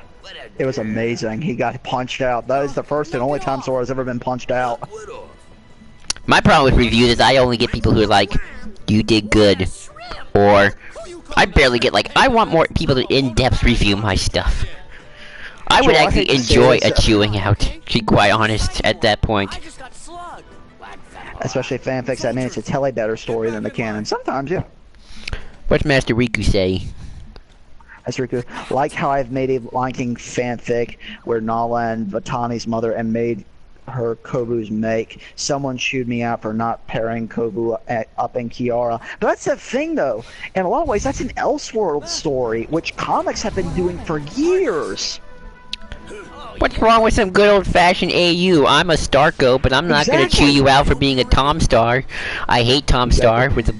It was amazing. He got punched out. That is the first and only time Sora's ever been punched out. My problem with reviews is I only get people who are like, "You did good," or I barely get I want more people to in-depth review my stuff. I would actually enjoy a chewing out, to be quite honest, at that point. Especially fanfics that manage to tell a better story than the canon. Sometimes, yeah. What's Master Riku say? Master Riku, like how I've made a Lion King fanfic where Nala and Vatani's mother and made her Kobu's make. Someone chewed me out for not pairing Kobu up in Kiara. But that's the thing, though. In a lot of ways, that's an Elseworld story, which comics have been doing for years. What's wrong with some good old-fashioned AU? I'm a Starko, but I'm not gonna chew you out for being a Tom Star. I hate Tom Star with the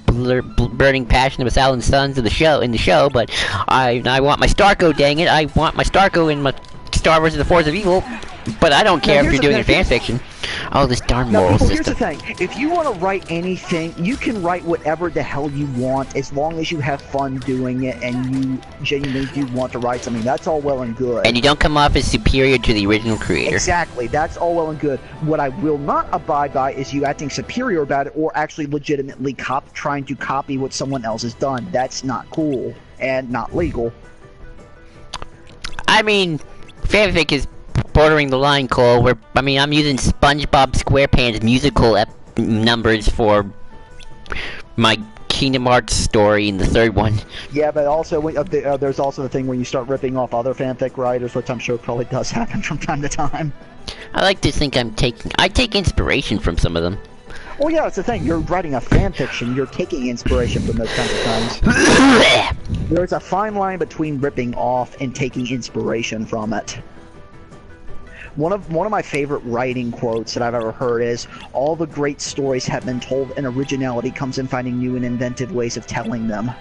burning passion of a thousand suns in the show, but I want my Starko, dang it. I want my Starko in my Star Wars: The Force of Evil. But I don't care if you're doing a fanfiction. Oh, this darn moral system. Here's the thing. If you want to write anything, you can write whatever the hell you want as long as you have fun doing it and you genuinely do want to write something. That's all well and good. And you don't come off as superior to the original creator. Exactly. That's all well and good. What I will not abide by is you acting superior about it or actually legitimately trying to copy what someone else has done. That's not cool and not legal. I mean, fanfic is bordering the line, Cole, where, I mean, I'm using SpongeBob SquarePants musical numbers for my Kingdom Hearts story in the third one. Yeah, but also, there's also the thing when you start ripping off other fanfic writers, which I'm sure probably does happen from time to time. I like to think I take inspiration from some of them. Well, yeah, that's the thing. You're writing a fanfiction, you're taking inspiration from those kinds of things. There's a fine line between ripping off and taking inspiration from it. One of my favorite writing quotes that I've ever heard is, "All the great stories have been told, and originality comes in finding new and inventive ways of telling them."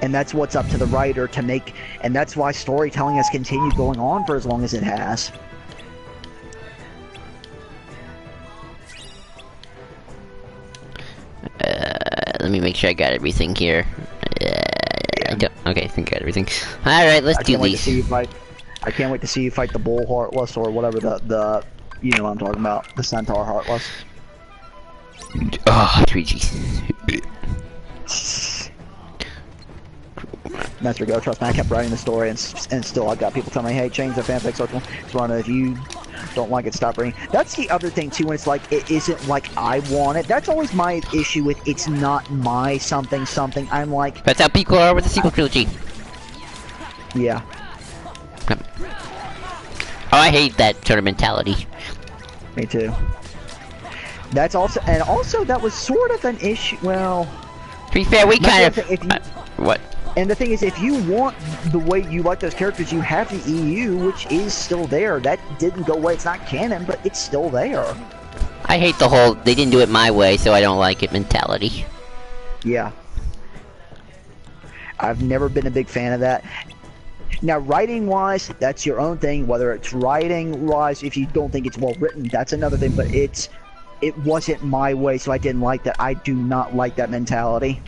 And that's what's up to the writer to make, and that's why storytelling has continued going on for as long as it has. Let me make sure I got everything here. Okay, I think I got everything. Alright, let's do these. I can't wait to see you fight the Bull Heartless, or whatever the you know what I'm talking about, the Centaur Heartless. Oh, 3G. Master Go, trust me, I kept writing the story, and still I've got people telling me, hey, change the fanfic circle. If you don't like it, stop reading. That's the other thing, too, when it's like, it isn't like I want it. That's always my issue with, it's not my something. I'm like... That's how people are with the sequel trilogy. Yeah. Oh, I hate that sort of mentality. Me too. That's also, and also that was sort of an issue, well... To be fair, we kind of... what? And the thing is, if you want the way you like those characters, you have the EU, which is still there. That didn't go away. It's not canon, but it's still there. I hate the whole, they didn't do it my way, so I don't like it mentality. Yeah. I've never been a big fan of that. Now, writing-wise, that's your own thing. Whether it's writing-wise, if you don't think it's well written, that's another thing. But it wasn't my way, so I didn't like that. I do not like that mentality.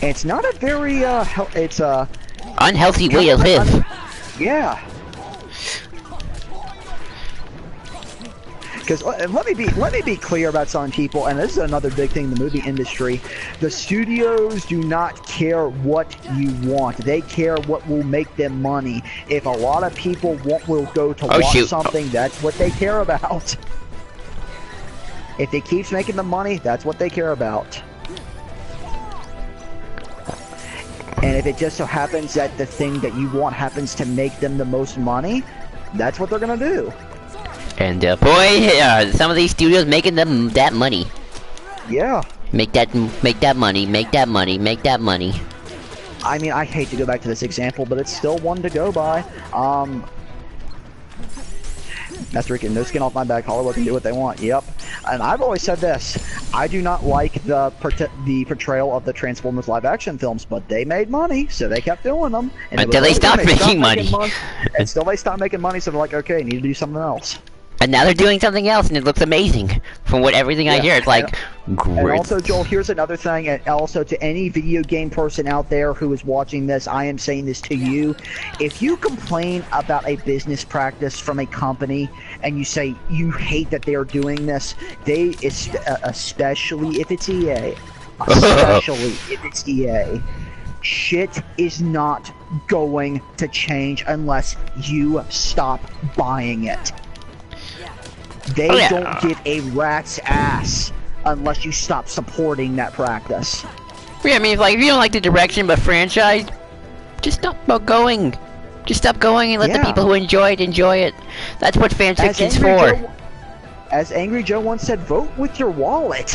And it's not a very it's a unhealthy way to live. Yeah. Because let me be clear about some people, and this is another big thing in the movie industry. The studios do not care what you want; they care what will make them money. If a lot of people will go to watch something, that's what they care about. If it keeps making them money, that's what they care about. And if it just so happens that the thing that you want happens to make them the most money, that's what they're gonna do. And boy, some of these studios making them that money. Yeah. Make that money, make that money, make that money. I mean, I hate to go back to this example, but it's still one to go by. Master Rican, no skin off my back. Hollywood can do what they want. Yep. And I've always said this: I do not like the portrayal of the Transformers live-action films, but they made money, so they kept doing them. And until they stopped making money. And still they stopped making money, so they're like, okay, need to do something else. And now they're doing something else, and it looks amazing. From everything I hear, it's like great. And also, Joel, here's another thing, and also to any video game person out there who is watching this, I am saying this to you. If you complain about a business practice from a company, and you say you hate that they are doing this, especially if it's EA, shit is not going to change unless you stop buying it. They don't give a rat's ass unless you stop supporting that practice. Yeah, I mean, if you don't like the direction of a franchise, just stop going. Just stop going and let the people who enjoy it. That's what fan fiction's for. As Angry Joe once said, vote with your wallet.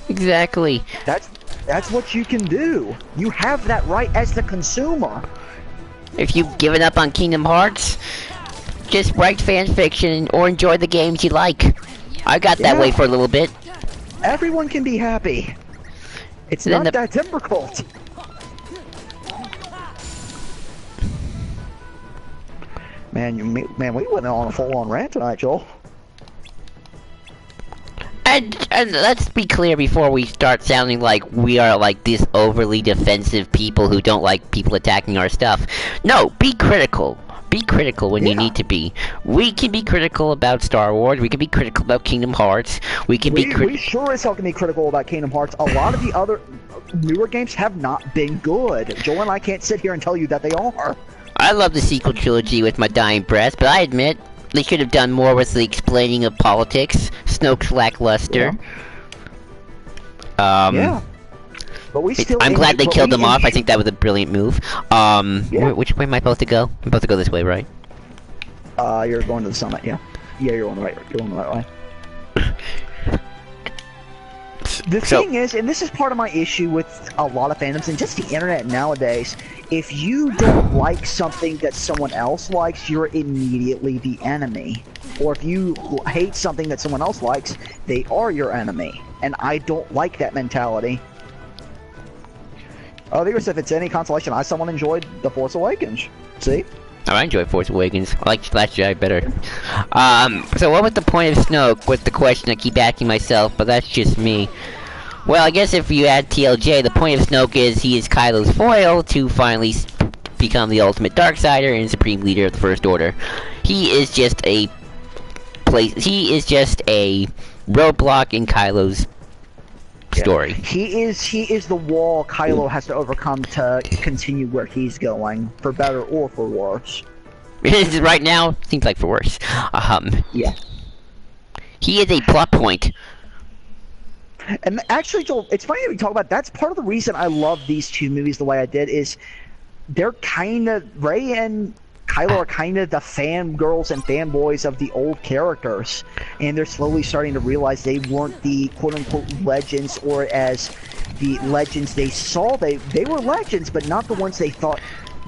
Exactly. That's what you can do. You have that right as the consumer. If you've given up on Kingdom Hearts, just write fan fiction or enjoy the games you like. I got that way for a little bit. Everyone can be happy. It's not that difficult. Man, we went on a full-on rant tonight, Joel. And let's be clear before we start sounding like we are like this overly defensive people who don't like people attacking our stuff. No, be critical. Be critical when you need to be. We can be critical about Star Wars. We can be critical about Kingdom Hearts. We sure as hell can be critical about Kingdom Hearts. A lot of the other newer games have not been good. Joel and I can't sit here and tell you that they are. I love the sequel trilogy with my dying breath, but I admit they should have done more with the explaining of politics. Snoke's lackluster. Yeah. But I'm glad they killed him off. I think that was a brilliant move. Which way am I supposed to go? I'm supposed to go this way, right? You're going to the summit, yeah. Yeah, you're on the right. You're on the right way. The thing is, and this is part of my issue with a lot of fandoms and just the internet nowadays, if you don't like something that someone else likes, you're immediately the enemy. Or if you hate something that someone else likes, they are your enemy. And I don't like that mentality. Oh, if it's any consolation, I somewhat enjoyed The Force Awakens. See? I enjoy Force Awakens. I like Last Jedi better. So what was the point of Snoke? Was the question I keep asking myself, but that's just me. Well, I guess if you add TLJ, the point of Snoke is he is Kylo's foil to finally become the ultimate Darksider and supreme leader of the First Order. He is just a roadblock in Kylo's story. He is the wall Kylo has to overcome to continue where he's going, for better or for worse. Right now, seems like for worse. Yeah. He is a plot point. And actually, Joel, it's funny that we talk about that's part of the reason I love these two movies the way I did is they're kind of Rey and Kylo are kind of the fangirls and fanboys of the old characters, and they're slowly starting to realize they weren't the quote-unquote legends, or as the legends they saw, they were legends, but not the ones they thought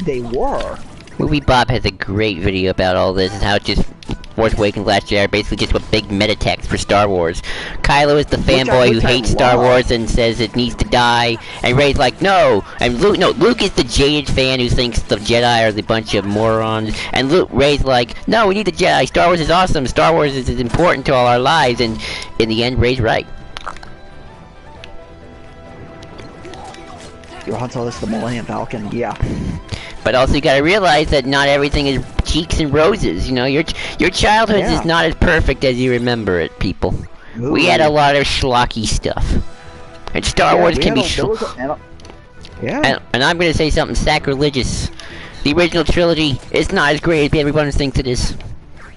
they were. Movie Bob has a great video about all this and how it just Force Awakens Last Jedi are basically just what big meta text for Star Wars. Kylo is the fanboy who hates Star Wars and says it needs to die, and Rey's like, no! And Luke is the jaded fan who thinks the Jedi are the bunch of morons, and Rey's like, no, we need the Jedi, Star Wars is awesome, Star Wars is important to all our lives, and in the end, Rey's right. Your Han Solo is the Millennium Falcon, yeah. But also you gotta realize that not everything is cheeks and roses, you know, your childhood is not as perfect as you remember it, people. Ooh. We had a lot of schlocky stuff. And Star Wars can be and I'm gonna say something sacrilegious. The original trilogy is not as great as everyone thinks it is.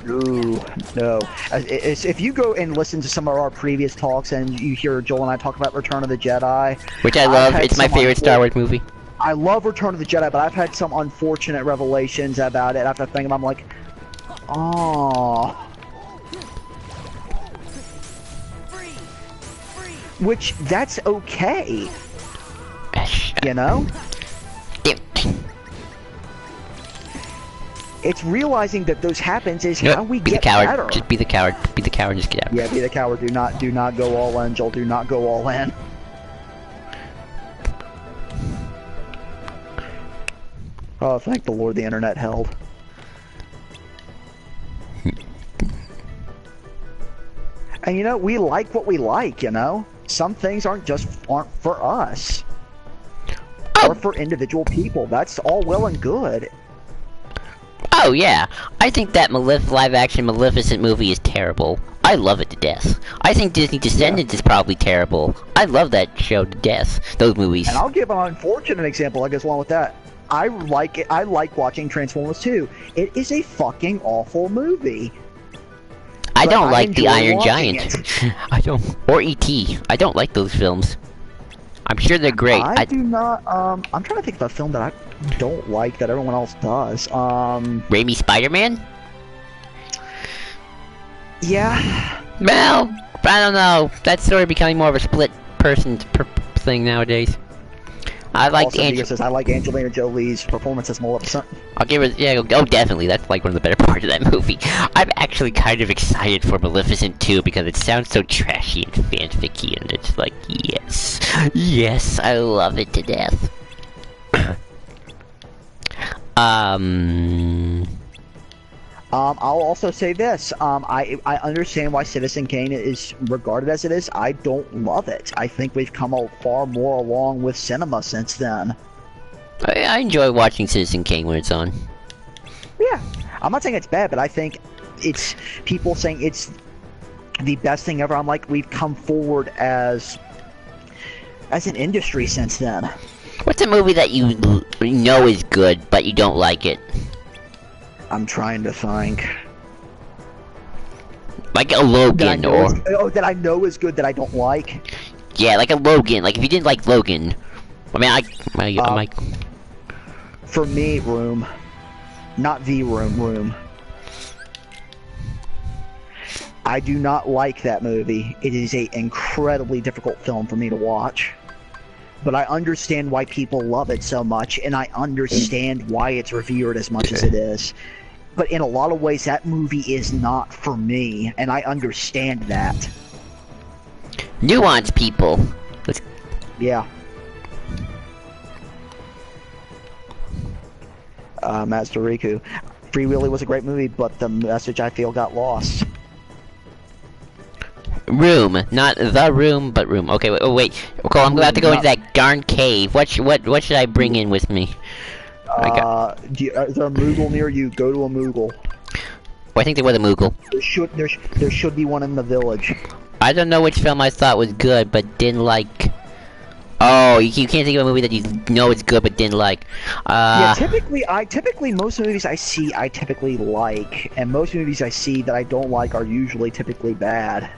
Ooh, no. If you go and listen to some of our previous talks and you hear Joel and I talk about Return of the Jedi, which I love, it's my favorite Star Wars movie. I love Return of the Jedi, but I've had some unfortunate revelations about it. After thinking, I'm like, oh. Which, that's okay. You know? It's realizing that those happens is how we get better. Just be the coward. Be the coward. Just get out. Yeah, be the coward. Do not go all in, Joel. Do not go all in. Oh, thank the Lord, the internet held. And you know, we like what we like. You know, some things aren't for us, or for individual people. That's all well and good. Oh yeah, I think that live-action Maleficent movie is terrible. I love it to death. I think Disney Descendants is probably terrible. I love that show to death. Those movies. And I'll give an unfortunate example that goes along with that. I like it. I like watching Transformers 2. It is a fucking awful movie. I don't like the Iron Giant. I don't. Or E.T. I don't like those films. I'm sure they're great. I do not. I'm trying to think of a film that I don't like that everyone else does. Raimi Spider-Man? Yeah. Well, I don't know. That's sort of becoming more of a split person thing nowadays. I like I like Angelina Jolie's performance as Maleficent. I'll give it, yeah, oh definitely, that's like one of the better parts of that movie. I'm actually kind of excited for Maleficent 2 because it sounds so trashy and fanficky, and it's like, yes, yes, I love it to death. I'll also say this. I understand why Citizen Kane is regarded as it is. I don't love it. I think we've come far more along with cinema since then. I enjoy watching Citizen Kane when it's on. Yeah. I'm not saying it's bad, but I think it's people saying it's the best thing ever. I'm like, we've come forward as an industry since then. What's a movie that you know is good, but you don't like it? I'm trying to think. Like a Logan, that I know is good that I don't like. Yeah, like a Logan. Like if you didn't like Logan, I mean, I'm like. For me, Room, not the Room. Room. I do not like that movie. It is an incredibly difficult film for me to watch. But I understand why people love it so much, and I understand why it's revered as much as it is. But in a lot of ways, that movie is not for me, and I understand that. Nuance, people. Yeah. Master Riku. Free Willy was a great movie, but the message, I feel, got lost. Room, not the room, but room. Okay, wait. Cole, I'm about to go into that darn cave. What should I bring in with me? Is there a Moogle near you? Go to a Moogle. Well, I think there was a Moogle. There should be one in the village. I don't know which film I thought was good, but didn't like. Oh, you can't think of a movie that you know is good but didn't like. Yeah, typically most movies I see I typically like, and most movies I see that I don't like are usually typically bad.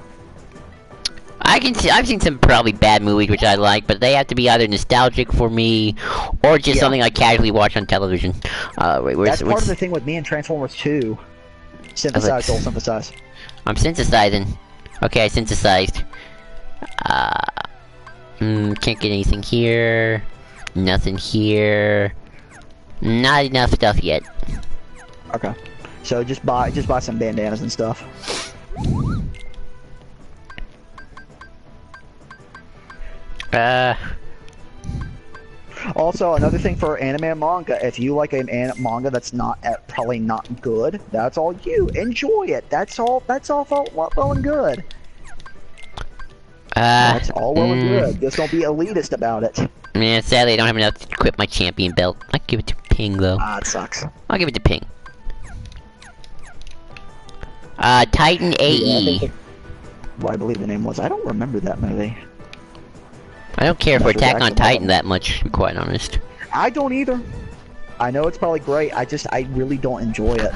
I've seen some probably bad movies which I like, but they have to be either nostalgic for me, or just something I casually watch on television. That's part of the thing with me and Transformers 2. Synthesize, Joel, synthesize. I'm synthesizing. Okay, I synthesized. Can't get anything here. Nothing here. Not enough stuff yet. Okay. So just buy some bandanas and stuff. Also, another thing for anime and manga, if you like a manga that's not probably not good, that's all you enjoy it. That's all well and good. That's all well and good. Just don't be elitist about it. Man, sadly I don't have enough to equip my champion belt. I give it to Ping though. It sucks. I'll give it to Ping. Titan AE. What I believe the name was. I don't remember that movie. I don't care for That's Attack on exactly Titan that much, to be quite honest. I don't either. I know it's probably great. I really don't enjoy it.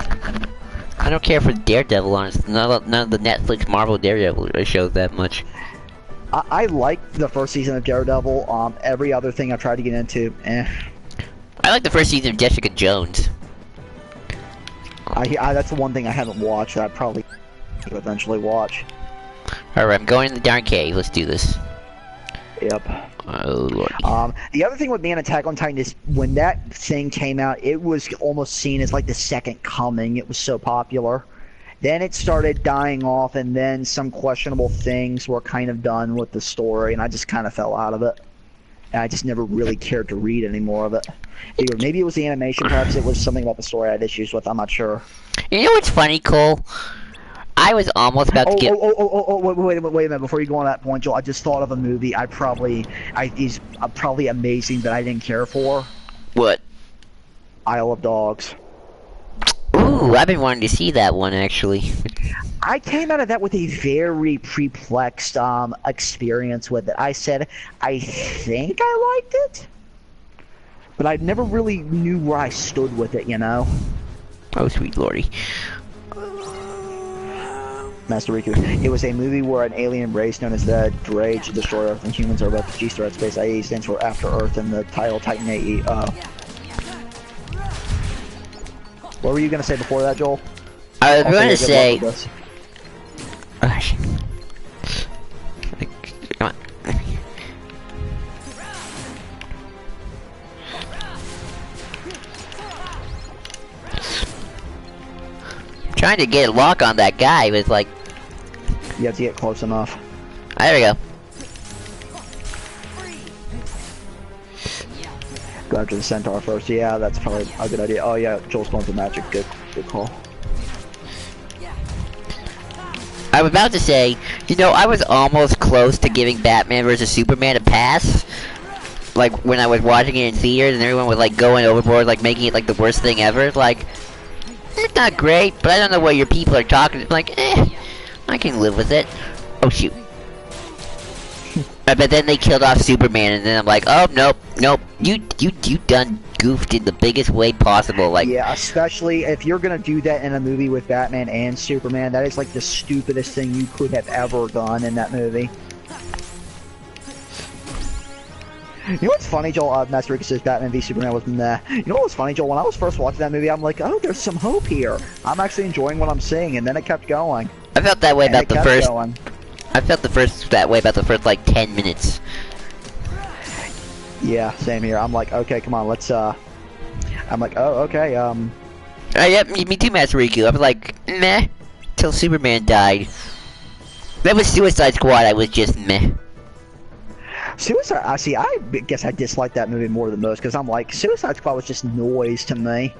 I don't care for Daredevil, honestly. None of the Netflix Marvel Daredevil shows that much. I like the first season of Daredevil. Every other thing I tried to get into, I like the first season of Jessica Jones. That's the one thing I haven't watched that I probably will eventually watch. Alright, I'm going in the darn cave. Let's do this. Yep. Oh, Lord. The other thing with being Attack on Titan is when that thing came out, it was almost seen as like the second coming. It was so popular. Then it started dying off, and then some questionable things were kind of done with the story, and I just kind of fell out of it. And I just never really cared to read any more of it. Either maybe it was the animation, perhaps it was something about the story I had issues with, I'm not sure. You know what's funny, Cole? I was almost about to get... Wait a minute, before you go on that point, Joel, I just thought of a movie he's probably amazing that I didn't care for. What? Isle of Dogs. Ooh, I've been wanting to see that one, actually. I came out of that with a very perplexed experience with it. I said, I think I liked it, but I never really knew where I stood with it, you know? Oh, sweet lordy. Master Riku. It was a movie where an alien race known as the Drage destroy Earth, and humans are refugees throughout space. IE stands for After Earth, and the title Titan AE. What were you gonna say before that, Joel? I was going to say... Gosh. Come on. Trying to get a lock on that guy was like... You have to get close enough. There we go. Go after the centaur first. Yeah, that's probably a good idea. Oh yeah, Joel's going for magic. Good call. I was about to say, you know, I was almost close to giving Batman vs Superman a pass. Like, when I was watching it in theaters and everyone was, like, going overboard, like, making it, like, the worst thing ever. Like, it's not great, but I don't know what your people are talking. Like, I can live with it. Oh, shoot. But then they killed off Superman, and then I'm like, oh, nope. You done goofed in the biggest way possible. Like, yeah, especially if you're gonna do that in a movie with Batman and Superman. That is like the stupidest thing you could have ever done in that movie. You know what's funny, Joel? Master Riku says Batman v Superman was meh. You know what was funny, Joel? When I was first watching that movie, I'm like, oh, there's some hope here. I'm actually enjoying what I'm seeing, and then it kept going. I felt that way about the first. Going. I felt that way about the first like 10 minutes. Yeah, same here. I'm like, okay, come on, let's. I'm like, oh, okay. Yeah, me too, Master Riku. I was like, meh, till Superman died. That was Suicide Squad. I was just meh. Suicide. See, I guess I dislike that movie more than most because I'm like, Suicide Squad was just noise to me.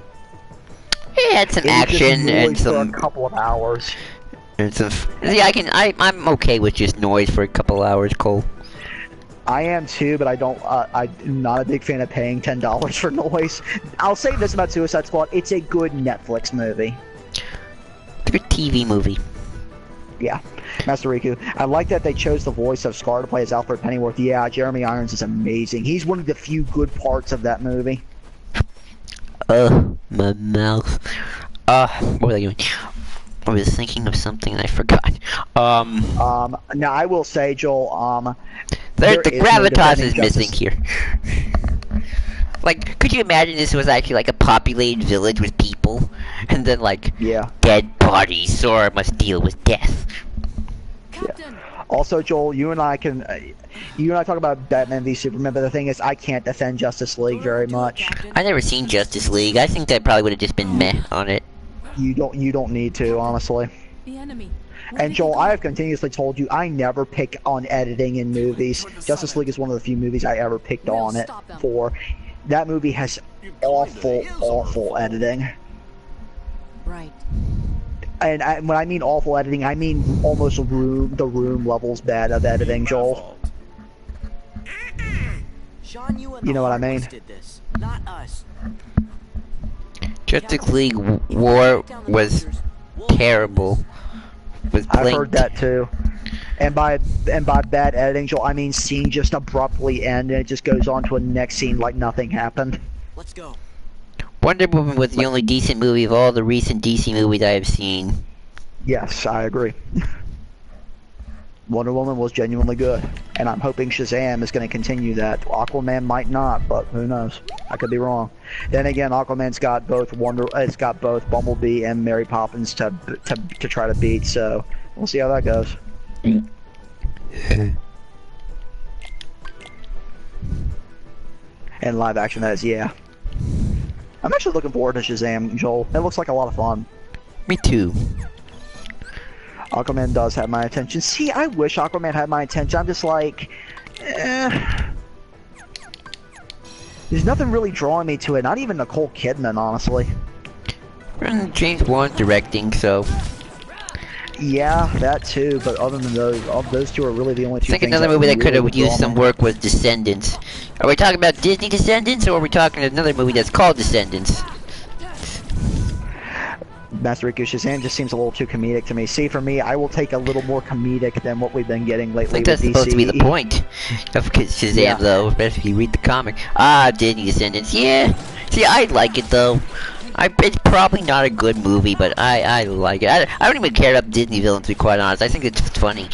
It had some action and some. For a couple of hours. And some. See, I'm okay with just noise for a couple hours, Cole. I am too, but I don't. I'm not a big fan of paying $10 for noise. I'll say this about Suicide Squad: it's a good Netflix movie. It's a good TV movie. Yeah, Master Riku. I like that they chose the voice of Scar to play as Alfred Pennyworth. Yeah, Jeremy Irons is amazing. He's one of the few good parts of that movie. My mouth. What was I doing? I was thinking of something and I forgot. Now I will say, Joel, the gravitas is missing here. Like, could you imagine this was actually like a populated village with people, and then like dead bodies, Sora must deal with death. Yeah. Also, Joel, you and I talk about Batman v Superman, but the thing is, I can't defend Justice League very much. I've never seen Justice League. I think that probably would have just been meh on it. You don't need to, honestly. The enemy. And Joel, I have continuously told you I never pick on editing in movies. Justice League is one of the few movies I ever picked on it for. That movie has awful, awful editing. Right. And when I mean awful editing, I mean almost the room levels bad of editing, Joel. Sean, You know what I mean? Did this, not us. Justice League War was terrible. Was I've heard that too. And by bad editing, Joel, I mean scene just abruptly end and it just goes on to a next scene like nothing happened. Let's go. Wonder Woman was the only decent movie of all the recent DC movies I have seen. Yes, I agree. Wonder Woman was genuinely good, and I'm hoping Shazam is going to continue that. Aquaman might not, but who knows? I could be wrong. Then again, Aquaman's got both Bumblebee and Mary Poppins to try to beat, so we'll see how that goes. And live action, that is, yeah. I'm actually looking forward to Shazam, Joel. It looks like a lot of fun. Me too. Aquaman does have my attention. See, I wish Aquaman had my attention. I'm just like, there's nothing really drawing me to it. Not even Nicole Kidman, honestly. And James Wan directing, so Yeah, that too. But other than those two are really the only two. I think things another movie that really could have would used draw some me. work was Descendants. Are we talking about Disney Descendants, or are we talking another movie that's called Descendants? Master Riku Shazam just seems a little too comedic to me. See, for me, I will take a little more comedic than what we've been getting I lately think that's with supposed to be DC. the point of Shazam, Yeah. though, especially if you read the comic. Disney Descendants, yeah. See, I like it, though. It's probably not a good movie, but I like it. I don't even care about Disney villains, to be quite honest. I think it's funny.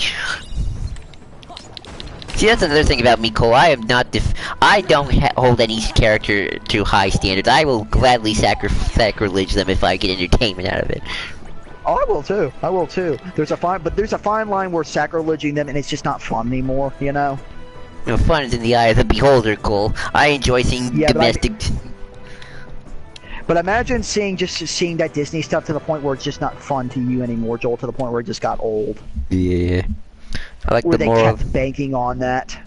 See, that's another thing about me, Cole. I am not I don't hold any character to high standards. I will gladly sacrilege them if I get entertainment out of it. Oh, I will too. I will too. There's a fine line where sacrileging them and it's just not fun anymore. You know. You know, fun is in the eye of the beholder, Cole. I enjoy seeing Yeah, domestic. But imagine seeing that Disney stuff to the point where it's just not fun to you anymore, Joel. To the point where it just got old. Yeah. I like Where the they moral. kept banking on that.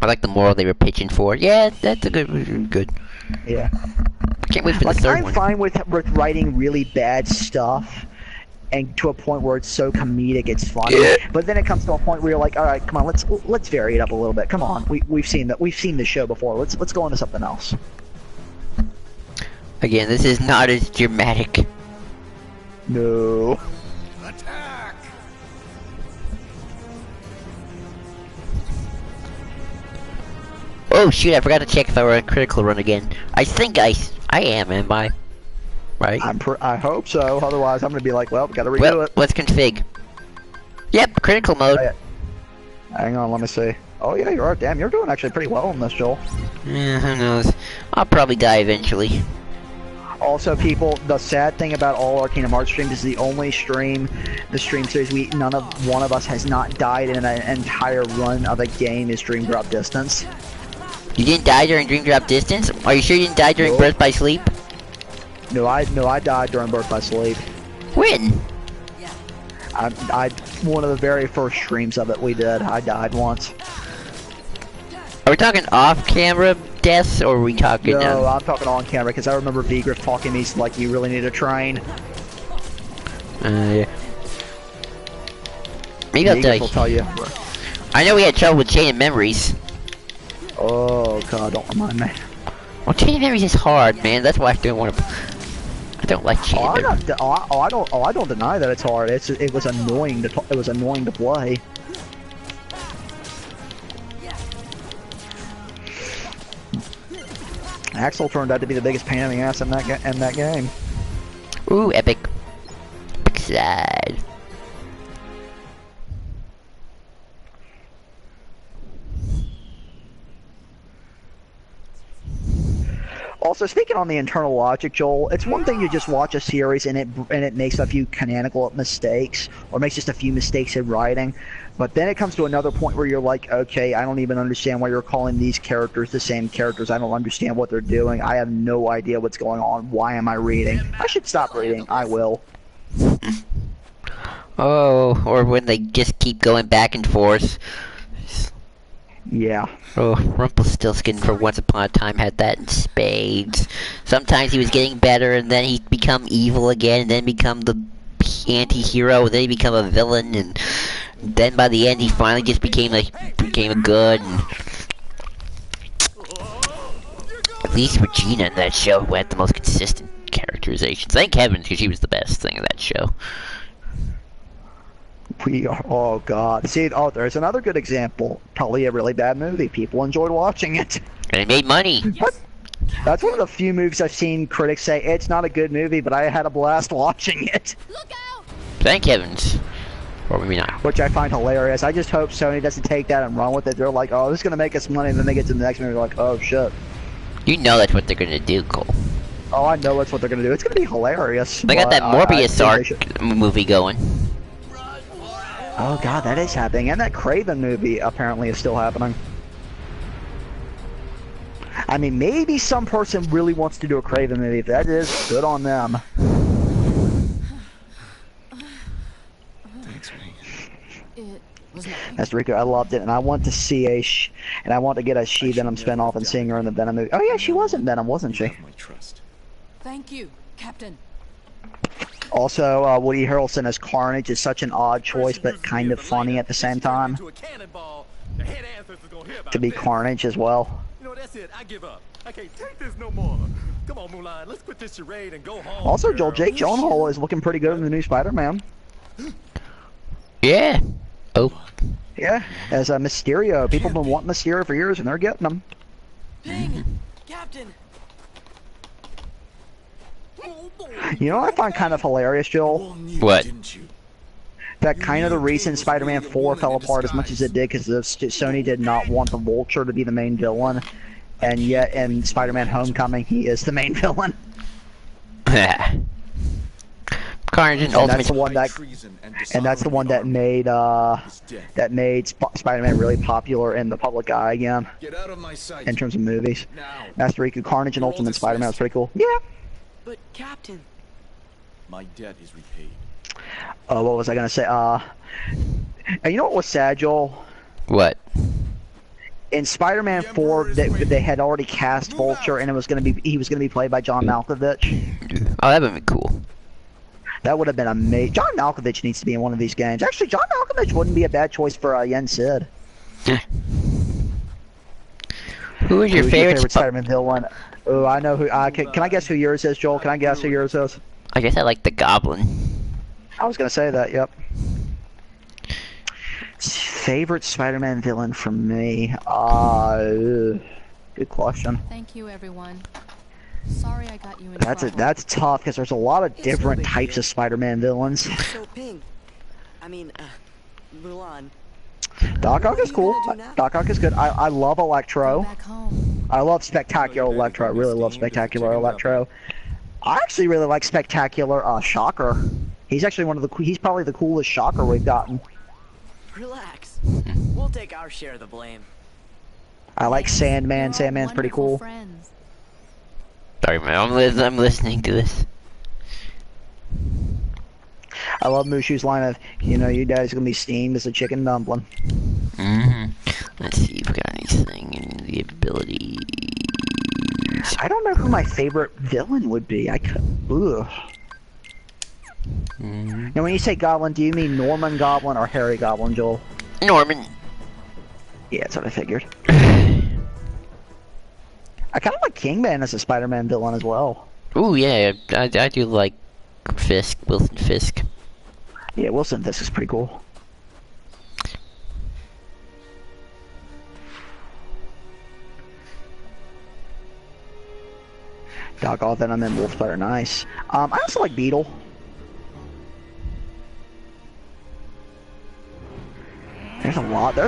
I like the moral they were pitching for. Yeah, that's a good. Yeah. I can't wait for the Like, third I'm one. fine with writing really bad stuff, and to a point where it's so comedic it's funny. Yeah. But then it comes to a point where you're like, all right, come on, let's vary it up a little bit. Come on, we've seen the show before. Let's go into something else. Again, this is not as dramatic. No. Attack! Oh shoot! I forgot to check if I were on Critical Run again. I think I am I? Right? I hope so. Otherwise, I'm gonna be like, well, gotta redo Well, it. let's config. Yep, critical mode. Oh, yeah. Hang on, let me see. Oh yeah, you are. Damn, you're doing actually pretty well in this, Joel. Who knows? I'll probably die eventually. Also, people, the sad thing about all our Kingdom Hearts streams is the only stream, the stream series one of us has not died in an entire run of a game is Dream Drop Distance. You didn't die during Dream Drop Distance? Are you sure you didn't die during Nope. Birth by Sleep? No, I died during Birth by Sleep. When? I one of the very first streams of it we did. I died once. Are we talking off-camera deaths, or are we talking? No, I'm talking on camera because I remember Vigriff talking to me like you really need to train. Yeah. Maybe I'll Vigriff will tell tell you. you. I know we had trouble with Chain of Memories. Oh god, don't remind me. Well, Chain of Memories is hard, man. That's why I don't want to. I don't like Chain of Memories. I don't deny that it's hard. It was annoying to play. Axel turned out to be the biggest pain in the ass in that game. Ooh, epic. Epic slide. Also, speaking on the internal logic, Joel, it's one thing to just watch a series and it makes a few canonical mistakes, or makes just a few mistakes in writing, but then it comes to another point where you're like, okay, I don't even understand why you're calling these characters the same characters. I don't understand what they're doing. I have no idea what's going on. Why am I reading? I should stop reading. I will. Oh, or when they just keep going back and forth. Yeah. Oh, Rumpelstiltskin for Once Upon a Time had that in spades. Sometimes he was getting better, and then he'd become evil again, and then become the anti-hero, then he become a villain, and then by the end he finally just became a good. And at least Regina in that show had the most consistent characterizations. Thank heavens, because she was the best thing in that show. We are, oh god. See, oh, there's another good example. Probably a really bad movie. People enjoyed watching it. And it made money. But that's one of the few movies I've seen critics say, it's not a good movie, but I had a blast watching it. Thank heavens. Or maybe not. Which I find hilarious. I just hope Sony doesn't take that and run with it. They're like, oh, this is going to make us money, and then they get to the next movie, like, oh, shit. You know that's what they're gonna do, Cole. Oh, I know that's what they're going to do. It's going to be hilarious. They got that Morbius arc movie going. Oh god, that is happening. And that Craven movie apparently is still happening. I mean, maybe some person really wants to do a Craven movie. If that is, good on them. Thanks, man. It was nothing. That's Rico. I loved it, and I want to see and I want to get a She Venom spinoff and seeing her in the Venom movie. Oh yeah, she was in Venom, wasn't she? My trust. Thank you, Captain. Also, Woody Harrelson as Carnage is such an odd choice, but kind of funny at the same time. To be Carnage as well. You know, that's it. I give up. I can't take this no more. Come on, Mulan. Let's quit this charade and go home. Also, girl. Jake Gyllenhaal is looking pretty good in the new Spider-Man. Yeah. Oh. Yeah, as a Mysterio. People have been wanting Mysterio for years, and they're getting him. Ping, Captain. You know what I find kind of hilarious, Joel? What? That kind of the reason Spider-Man 4 fell apart as much as it did, because Sony did not want the Vulture to be the main villain, and yet in Spider-Man Homecoming, he is the main villain. Carnage and And Ultimate. that's the one that, and that's the one that made Spider-Man really popular in the public eye again, Get out of my sight. in terms of movies. Now. That's pretty cool. Carnage and Ultimate Spider-Man was pretty cool. Yeah. But Captain. My debt is repaid. What was I gonna say? And you know what was sad, Joel? What? In Spider-Man 4, they had already cast Vulture, and he was gonna be played by John Malkovich. Oh, that would be cool. That would have been amazing. John Malkovich needs to be in one of these games. Actually, John Malkovich wouldn't be a bad choice for Yen Sid. Who is your Who's favorite? Spider-Man villain? Oh, I know who. Can I guess who yours is, Joel? Can I guess who yours is? I guess I like the Goblin. I was gonna say that. Yep. Favorite Spider-Man villain for me? Good question. Thank you, everyone. Sorry I got you in That's trouble. that's tough because there's a lot of different types of Spider-Man villains. So Ping. Mulan. Doc Ock is cool. What are you gonna do now? Doc Ock is good. I love Go Electro. back home. I love Spectacular Electro. I really love Spectacular Electro. I actually really like Spectacular Shocker. He's actually he's probably the coolest Shocker we've gotten. Relax. We'll take our share of the blame. I like Sandman. You're all Sandman's pretty wonderful cool. friends. Sorry, man. I'm listening to this. I love Mushu's line of, you know, you guys are gonna be steamed as a chicken dumpling. Let's see if we got anything in the ability. I don't know who my favorite villain would be. Ugh. Now, when you say Goblin, do you mean Norman Goblin or Harry Goblin, Joel? Norman. Yeah, that's what I figured. I kind of like Kingman as a Spider-Man villain as well. Ooh, yeah, I do like Fisk, Wilson Fisk. Yeah, Wilson, this is pretty cool. Doc Ock, Venom, and Wolf Spider, nice. I also like Beetle. There's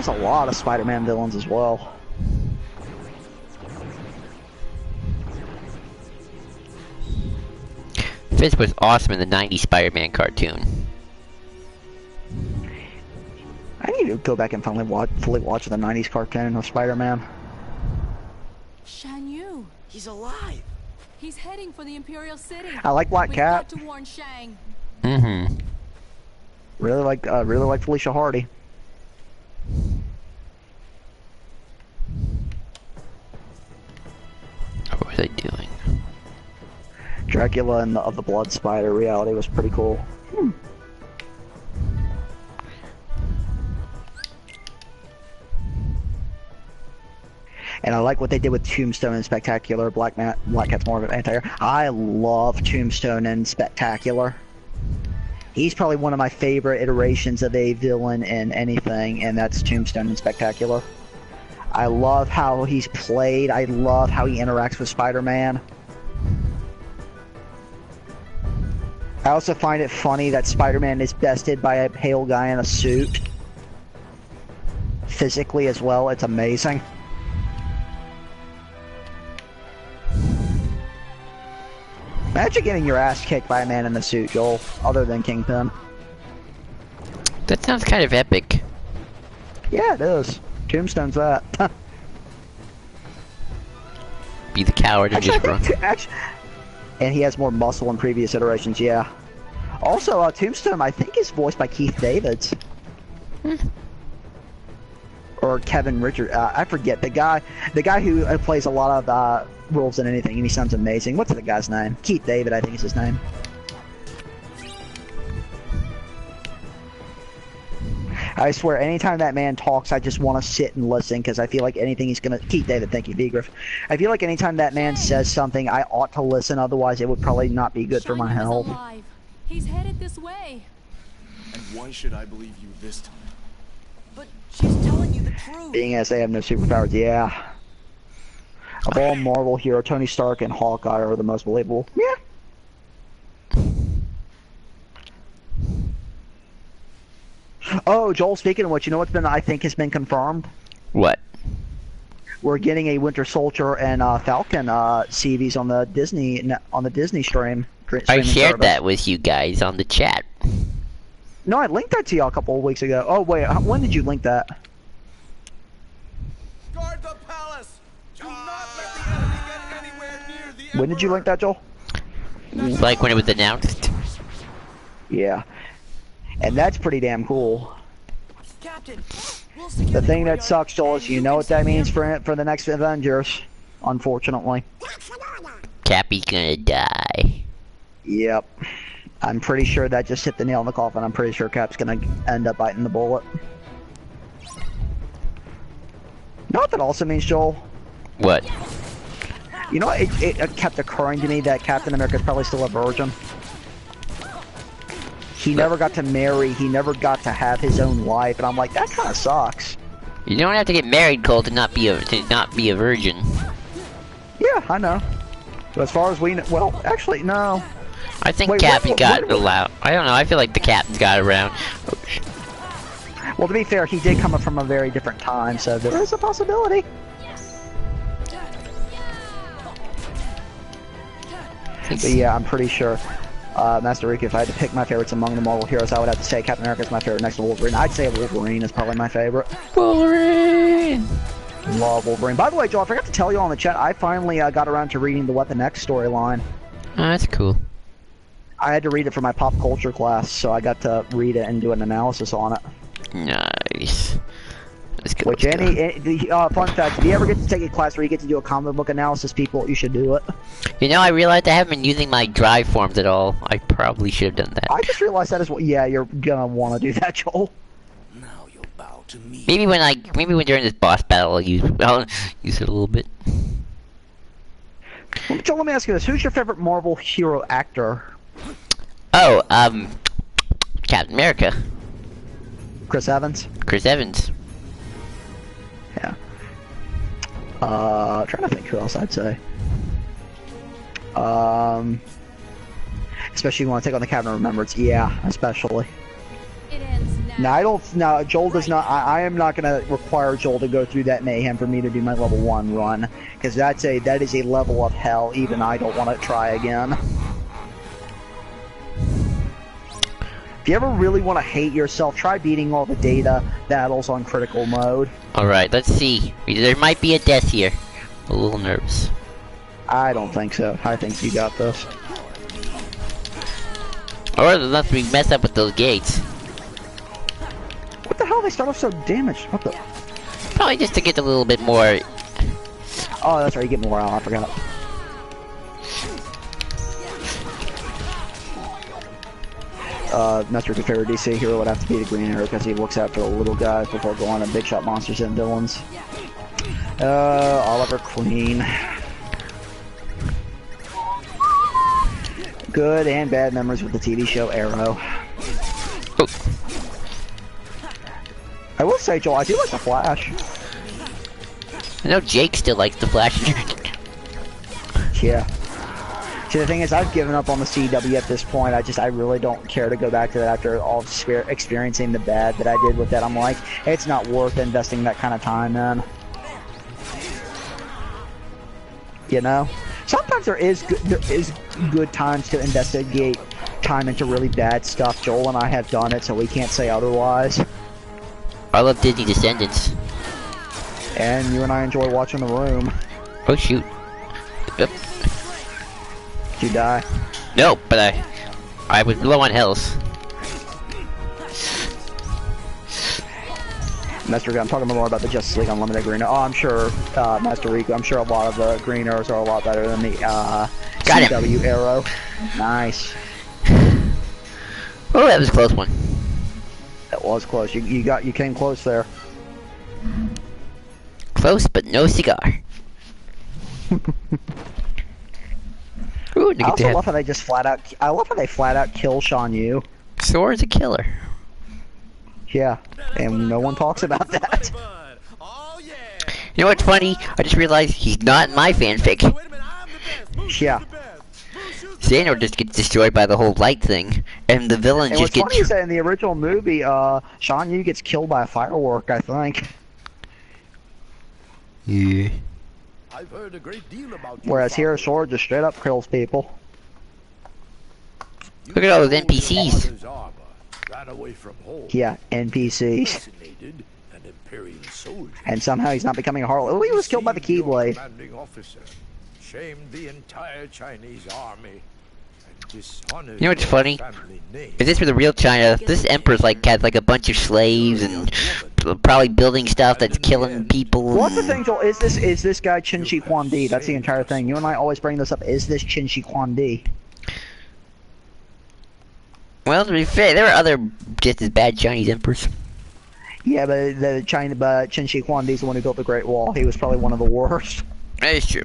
a lot of Spider-Man villains as well. Fisk was awesome in the 90s Spider-Man cartoon. I need to go back and fully watch the 90s cartoon of Spider-Man. Shan Yu. He's alive. He's heading for the Imperial City. I like Black We've Cat. got to warn Shang. Really like Felicia Hardy. What were they doing? Dracula and of the Blood Spider reality was pretty cool. And I like what they did with Tombstone and Spectacular. Black Cat's more of an anti-hero. I love Tombstone and Spectacular. He's probably one of my favorite iterations of a villain in anything, and that's Tombstone and Spectacular. I love how he's played. I love how he interacts with Spider-Man. I also find it funny that Spider-Man is bested by a pale guy in a suit. Physically as well, it's amazing. Imagine getting your ass kicked by a man in a suit, Joel, other than Kingpin. That sounds kind of epic. Yeah, it is. Tombstone's that. Be the coward and just run. And he has more muscle in previous iterations, yeah. Also, Tombstone, I think, is voiced by Keith Davids. Or Kevin Richard. I forget. The guy who plays a lot of roles in anything, and he sounds amazing. What's the guy's name? Keith David, I think is his name. I swear, anytime that man talks, I just want to sit and listen, because I feel like anything he's gonna... Keith David, thank you, Vigriff. I feel like anytime that man says something, I ought to listen, otherwise it would probably not be good for my Shining is health. alive. He's headed this way. And why should I believe you this time? But she's telling you the truth. Being as they have no superpowers, yeah. Of all Marvel hero, Tony Stark and Hawkeye are the most believable. Yeah. Oh, Joel, speaking of which, you know what's been, I think, has been confirmed? What? We're getting a Winter Soldier and Falcon CVs on the Disney stream. I shared that with you guys on the chat. No, I linked that to you a couple of weeks ago. Oh, wait, when did you link that? Guard the palace! Do not let the enemy get anywhere near the When did you link that, Joel? Like when it was announced. Yeah. And that's pretty damn cool. Captain, we'll The thing that sucks, Joel, is you know what that means for the next Avengers, unfortunately. Cappy's gonna die. Yep. I'm pretty sure that just hit the nail in the coffin. I'm pretty sure Cap's gonna end up biting the bullet. You know what that also means, Joel? What? You know, it kept occurring to me that Captain America's probably still a virgin. He never got to marry, he never got to have his own life, and I'm like, that kind of sucks. You don't have to get married, Cole, to not be a virgin. Yeah, I know. But as far as we know, well, actually, no. I think Wait, Cappy what- got allowed. I don't know. I feel like the captain got around. Well, to be fair, he did come up from a very different time, so there is a possibility. But yeah, I'm pretty sure. Master Riku, if I had to pick my favorites among the Marvel heroes, I would have to say Captain America is my favorite next to Wolverine. I'd say Wolverine is probably my favorite. Wolverine! Love Wolverine. By the way, Joel, I forgot to tell you on the chat, I finally got around to reading the Weapon X storyline. Oh, that's cool. I had to read it for my pop culture class, so I got to read it and do an analysis on it. Nice. Let's go. Which, let's go. fun fact, if you ever get to take a class where you get to do a comic book analysis, people, you should do it. You know, I realized I haven't been using my drive forms at all. I probably should have done that. I just realized that as well. Yeah, you're gonna want to do that, Joel. Now you'll bow to me. Maybe when during this boss battle, I'll use it a little bit. Well, Joel, let me ask you this. Who's your favorite Marvel hero actor? Oh, Captain America. Chris Evans? Chris Evans. Yeah. Trying to think who else I'd say. Especially if you want to take on the Cabinet of Remembrance. Yeah, especially. It ends now. Now, I don't... Now, Joel does not... I am not going to require Joel to go through that mayhem for me to do my level 1 run. Because that is a level of hell even I don't want to try again. If you ever really want to hate yourself, try beating all the data battles on critical mode. Alright, let's see. There might be a death here. A little nervous. I don't think so. I think you got this. Or unless we mess up with those gates. they start off so damaged? What the? Probably just to get a little bit more. Oh, that's right. You get morale. I forgot. Master Confederate DC hero would have to be the Green Arrow because he looks after the little guys before going to big shot monsters and villains. Oliver Queen. Good and bad memories with the TV show Arrow. Oh. I will say, Joel, I do like the Flash. I know Jake still likes the Flash. Yeah. See, the thing is, I've given up on the CW at this point. I really don't care to go back to that after all experiencing the bad that I did with that. I'm like, it's not worth investing that kind of time in. You know? Sometimes there is good times to investigate time into really bad stuff. Joel and I have done it, so we can't say otherwise. I love Disney Descendants. And you and I enjoy watching The Room. Oh shoot. Yep. Did you die? No, but I was low on health. Master Rico, I'm talking more about the Justice League Unlimited Green Arrow. Oh, I'm sure, Master Rico, I'm sure a lot of the Green Arrows are a lot better than the CW Arrow. Nice. Oh, that was a close one. That was close. You came close there. Close, but no cigar. Ooh, I also love how they just flat out. I love how they flat out kill Shan Yu. Sora's a killer. Yeah, and no one talks about that. You know what's funny? I just realized he's not in my fanfic. Yeah. Xehanort just gets destroyed by the whole light thing, and the villain And just what's funny is gets. that in the original movie, Shan Yu gets killed by a firework, I think. Yeah. I've heard a great deal about you, Whereas Father. here, Sora just straight up kills people. Look at all those You NPCs. stole your father's armor, ran away from home, Yeah, NPCs. assassinated an Imperial soldier. And somehow he's not becoming a Harley. Oh, he was killed by the Deceived your Keyblade. commanding officer, shamed the entire Chinese army, and dishonored You know what's your funny? family name. If this were the real China, this emperor's like has like a bunch of slaves and probably building stuff that's killing people. What's the thing, Joel? Is this guy Qin Shi Huang Di? That's the entire thing. You and I always bring this up. Is this Qin Shi Huang Di? Well, to be fair, there are other just as bad Chinese emperors. Yeah, but Qin Shi Huang Di's the one who built the Great Wall. He was probably one of the worst. That is true.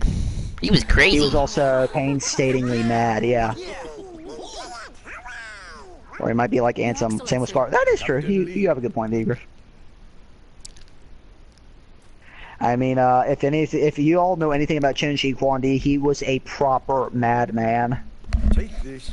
He was crazy. He was also painstakingly mad. Yeah. Or he might be like Ansem. Same with Scar. That is true. You have a good point, Eager. I mean, if you all know anything about Qin Shi Huang Di, he was a proper madman. Take this,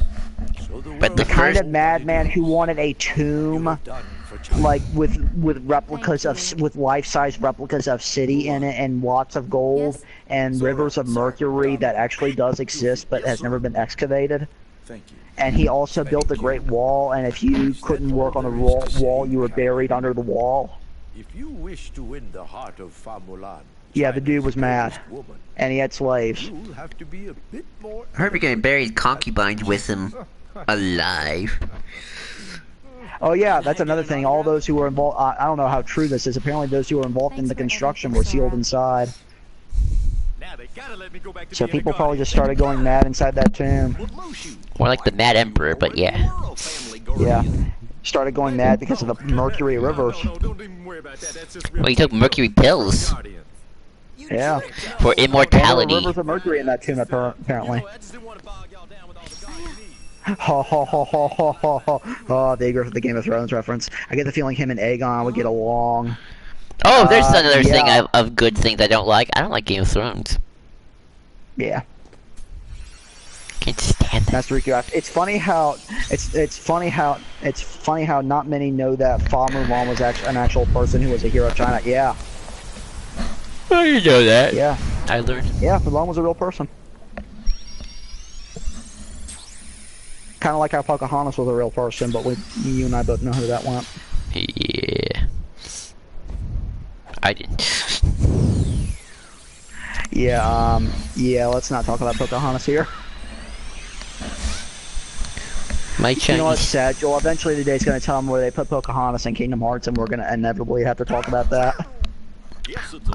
so the But the world Kind knows of madman what who wanted a you tomb, have done for China. like with replicas with life-size replicas of city in it and lots of gold Yes. and rivers of mercury that actually does exist but has never been excavated. Thank you. And he also built the Great Wall, and if you couldn't work on the wall, you were buried under the wall. If you wish to win the heart of Fa Mulan, Yeah, the dude was China's mad. greatest woman, And he had slaves. you'll have to be a bit more. I heard we're gonna bury his concubines with him alive. Oh yeah, that's another thing. All those who were involved, I don't know how true this is. Apparently those who were involved in the construction were sealed inside. Now they gotta let me go back to So being a people probably guardian. just started going mad inside that tomb. More like the Mad Emperor, but yeah. Yeah. Started going mad because of the mercury rivers. No, don't even worry about that. That's just real Well, he took mercury pills guardians. Yeah. for And there were immortality. rivers of mercury in that tomb apparently. I just didn't want to bog y'all down with all the guardian needs. Ha ha ha ha ha ha ha. Oh, the Game of Thrones reference. I get the feeling him and Aegon would get along. Oh, there's another thing yeah. of good things I don't like. I don't like Game of Thrones. Yeah. Can't stand that. Master Riku, it's funny how not many know that Fa Mulan was actually an actual person who was a hero of China. Yeah. Oh, you know that. Yeah. I learned. Yeah, Mulan was a real person. Kind of like how Pocahontas was a real person, but you and I both know who that went. Yeah. I didn't. Yeah, yeah, let's not talk about Pocahontas here. My You know what's Chinese. sad, Joel? Eventually the day's gonna tell them where they put Pocahontas in Kingdom Hearts, and we're gonna inevitably have to talk about that.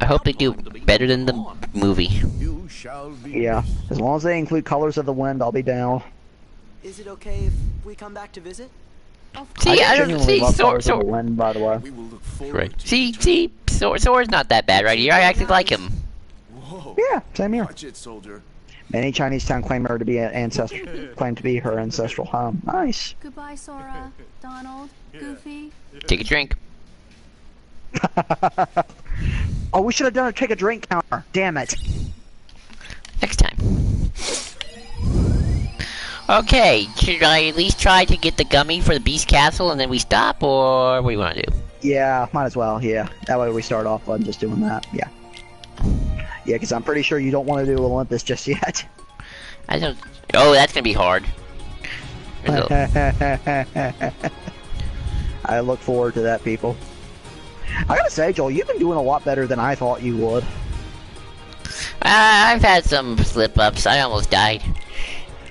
I hope they do better than the movie. You shall be Yeah, missed. as long as they include Colors of the Wind, I'll be down. Is it okay if we come back to visit? See, I don't genuinely see love Colors of the Sora. Wind, by the way. We will look forward Right. to See, Sora's not that bad right here. I actually like him. Whoa. Yeah, same here. Watch it, soldier. Many Chinese town claim her to be claim to be her ancestral home. Nice. Goodbye, Sora, Donald, Goofy. Take a drink. Oh, we should have done a take a drink counter. Damn it. Next time. Okay, should I at least try to get the gummy for the Beast Castle and then we stop, or what do you want to do? Yeah, might as well. Yeah, that way we start off on just doing that. Yeah. Yeah, because I'm pretty sure you don't want to do Olympus just yet. I don't. Oh, that's gonna be hard. I look forward to that, people. I gotta say, Joel, you've been doing a lot better than I thought you would. I've had some slip-ups. I almost died.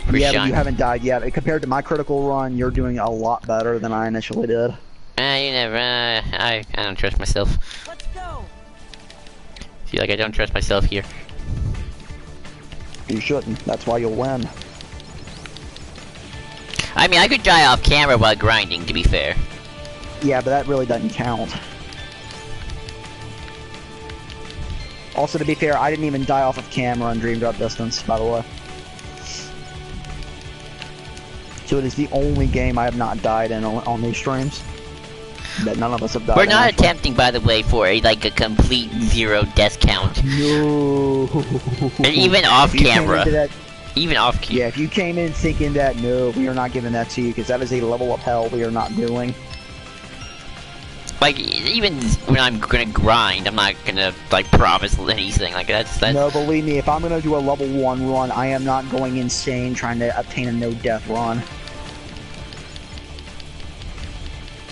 For Yeah, but Sean. you haven't died yet. Compared to my critical run, you're doing a lot better than I initially did. You never. I don't trust myself. Let's go. Feel like I don't trust myself here. You shouldn't. That's why you'll win. I mean, I could die off camera while grinding, to be fair. Yeah, but that really doesn't count. Also, to be fair, I didn't even die off of camera on Dream Drop Distance, by the way. So it is the only game I have not died in on these streams. That none of us have died We're in, not actually. attempting, by the way, for a complete 0 death count. No. And even off If you came camera. into that- Even off camera. yeah, if you came in thinking that, no, we are not giving that to you, because that is a level of hell we are not doing. Like, even when I'm gonna grind, I'm not gonna, promise anything. Like, that's... No, believe me, if I'm going to do a level 1 run, I am not going insane trying to obtain a no-death run.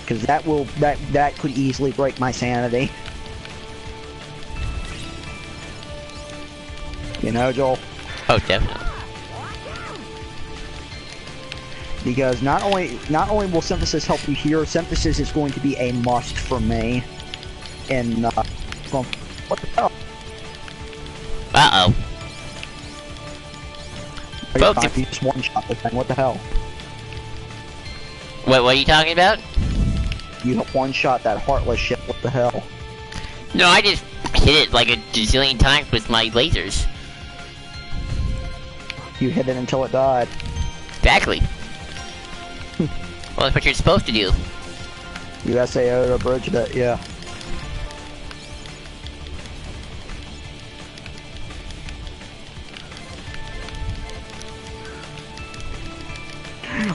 Because that could easily break my sanity. You know, Joel? Oh, definitely. Because not only will Synthesis help you here, Synthesis is going to be a must for me. And well, what the hell? Uh-oh. You're Both fine, you just one-shot the thing. What the hell? What are you talking about? You one-shot that heartless shit. What the hell? No, I just hit it like a gazillion times with my lasers. You hit it until it died. Exactly. Well, that's what you're supposed to do. You SAO to bridge that, yeah.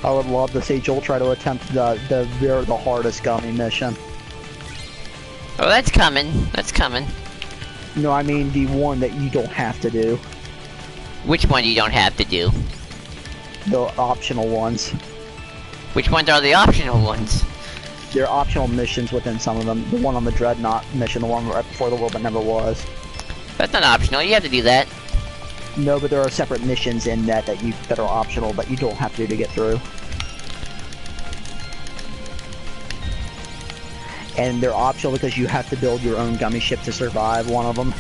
I would love to see Joel try to attempt the hardest gummy mission. Oh, that's coming. That's coming. No, I mean the one that you don't have to do. Which one you don't have to do? The optional ones. Which ones are the optional ones? There are optional missions within some of them. The one on the Dreadnought mission, the one right before the world that never was. That's not optional. You have to do that. No, but there are separate missions in that that are optional that you don't have to do to get through. And they're optional because you have to build your own gummy ship to survive one of them.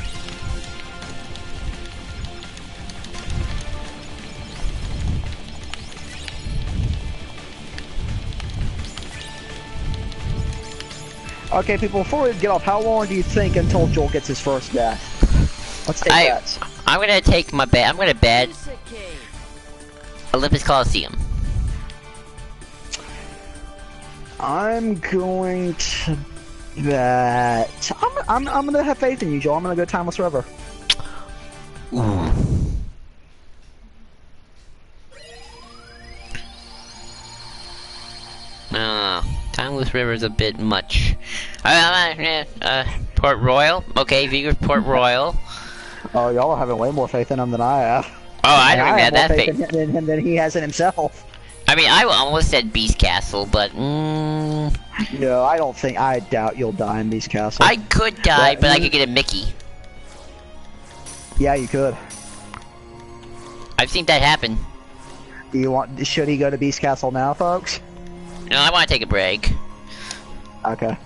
Okay, people, before we get off, how long do you think until Joel gets his first death? Let's take bets. I'm gonna take my bet. I'm gonna bet Music Cave. Olympus Coliseum. I'm going to bet. I'm gonna have faith in you, Joel. I'm gonna go Timeless River. Ooh. Timeless River is a bit much. Port Royal. Okay, Vigor's Port Royal. Oh, y'all are having way more faith in him than I have. Oh, I And don't even have more that faith. in him than he has in himself. I mean, I almost said Beast Castle, but No, I doubt you'll die in Beast Castle. I could die, but I could get a Mickey. Yeah, you could. I've seen that happen. Should he go to Beast Castle now, folks? No, I want to take a break. Okay.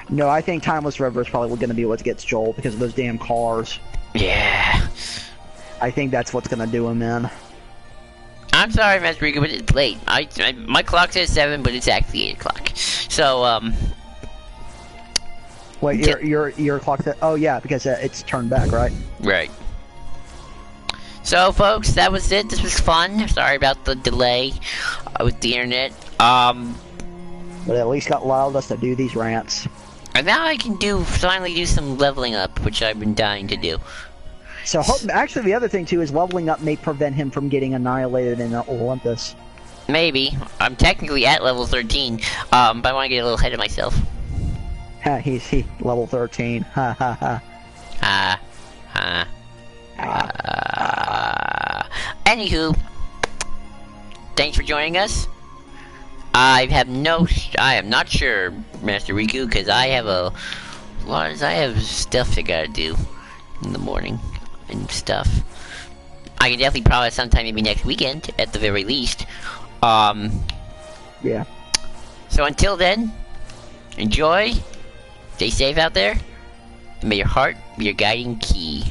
No, I think Timeless River is probably going to be what gets Joel because of those damn cars. Yeah. I think that's what's going to do him in. I'm sorry, Master Rico, but it's late. My clock says 7, but it's actually 8 o'clock. So, Wait, your clock said... Oh, yeah, because it's turned back, right? Right. So, folks, that was it. This was fun. Sorry about the delay with the internet. But at least allowed us to do these rants. And now I can finally do some leveling up, which I've been dying to do. So, actually, the other thing, too, is leveling up may prevent him from getting annihilated in Olympus. Maybe. I'm technically at level 13, but I want to get a little ahead of myself. Ha, he's level 13. Ha ha ha. Anywho, thanks for joining us. I am not sure, Master Riku, because I have stuff I gotta do in the morning and stuff. I can definitely probably sometime maybe next weekend at the very least. Yeah. So until then, enjoy, stay safe out there, and may your heart be your guiding key.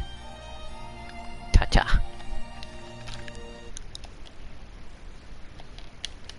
Ta-ta.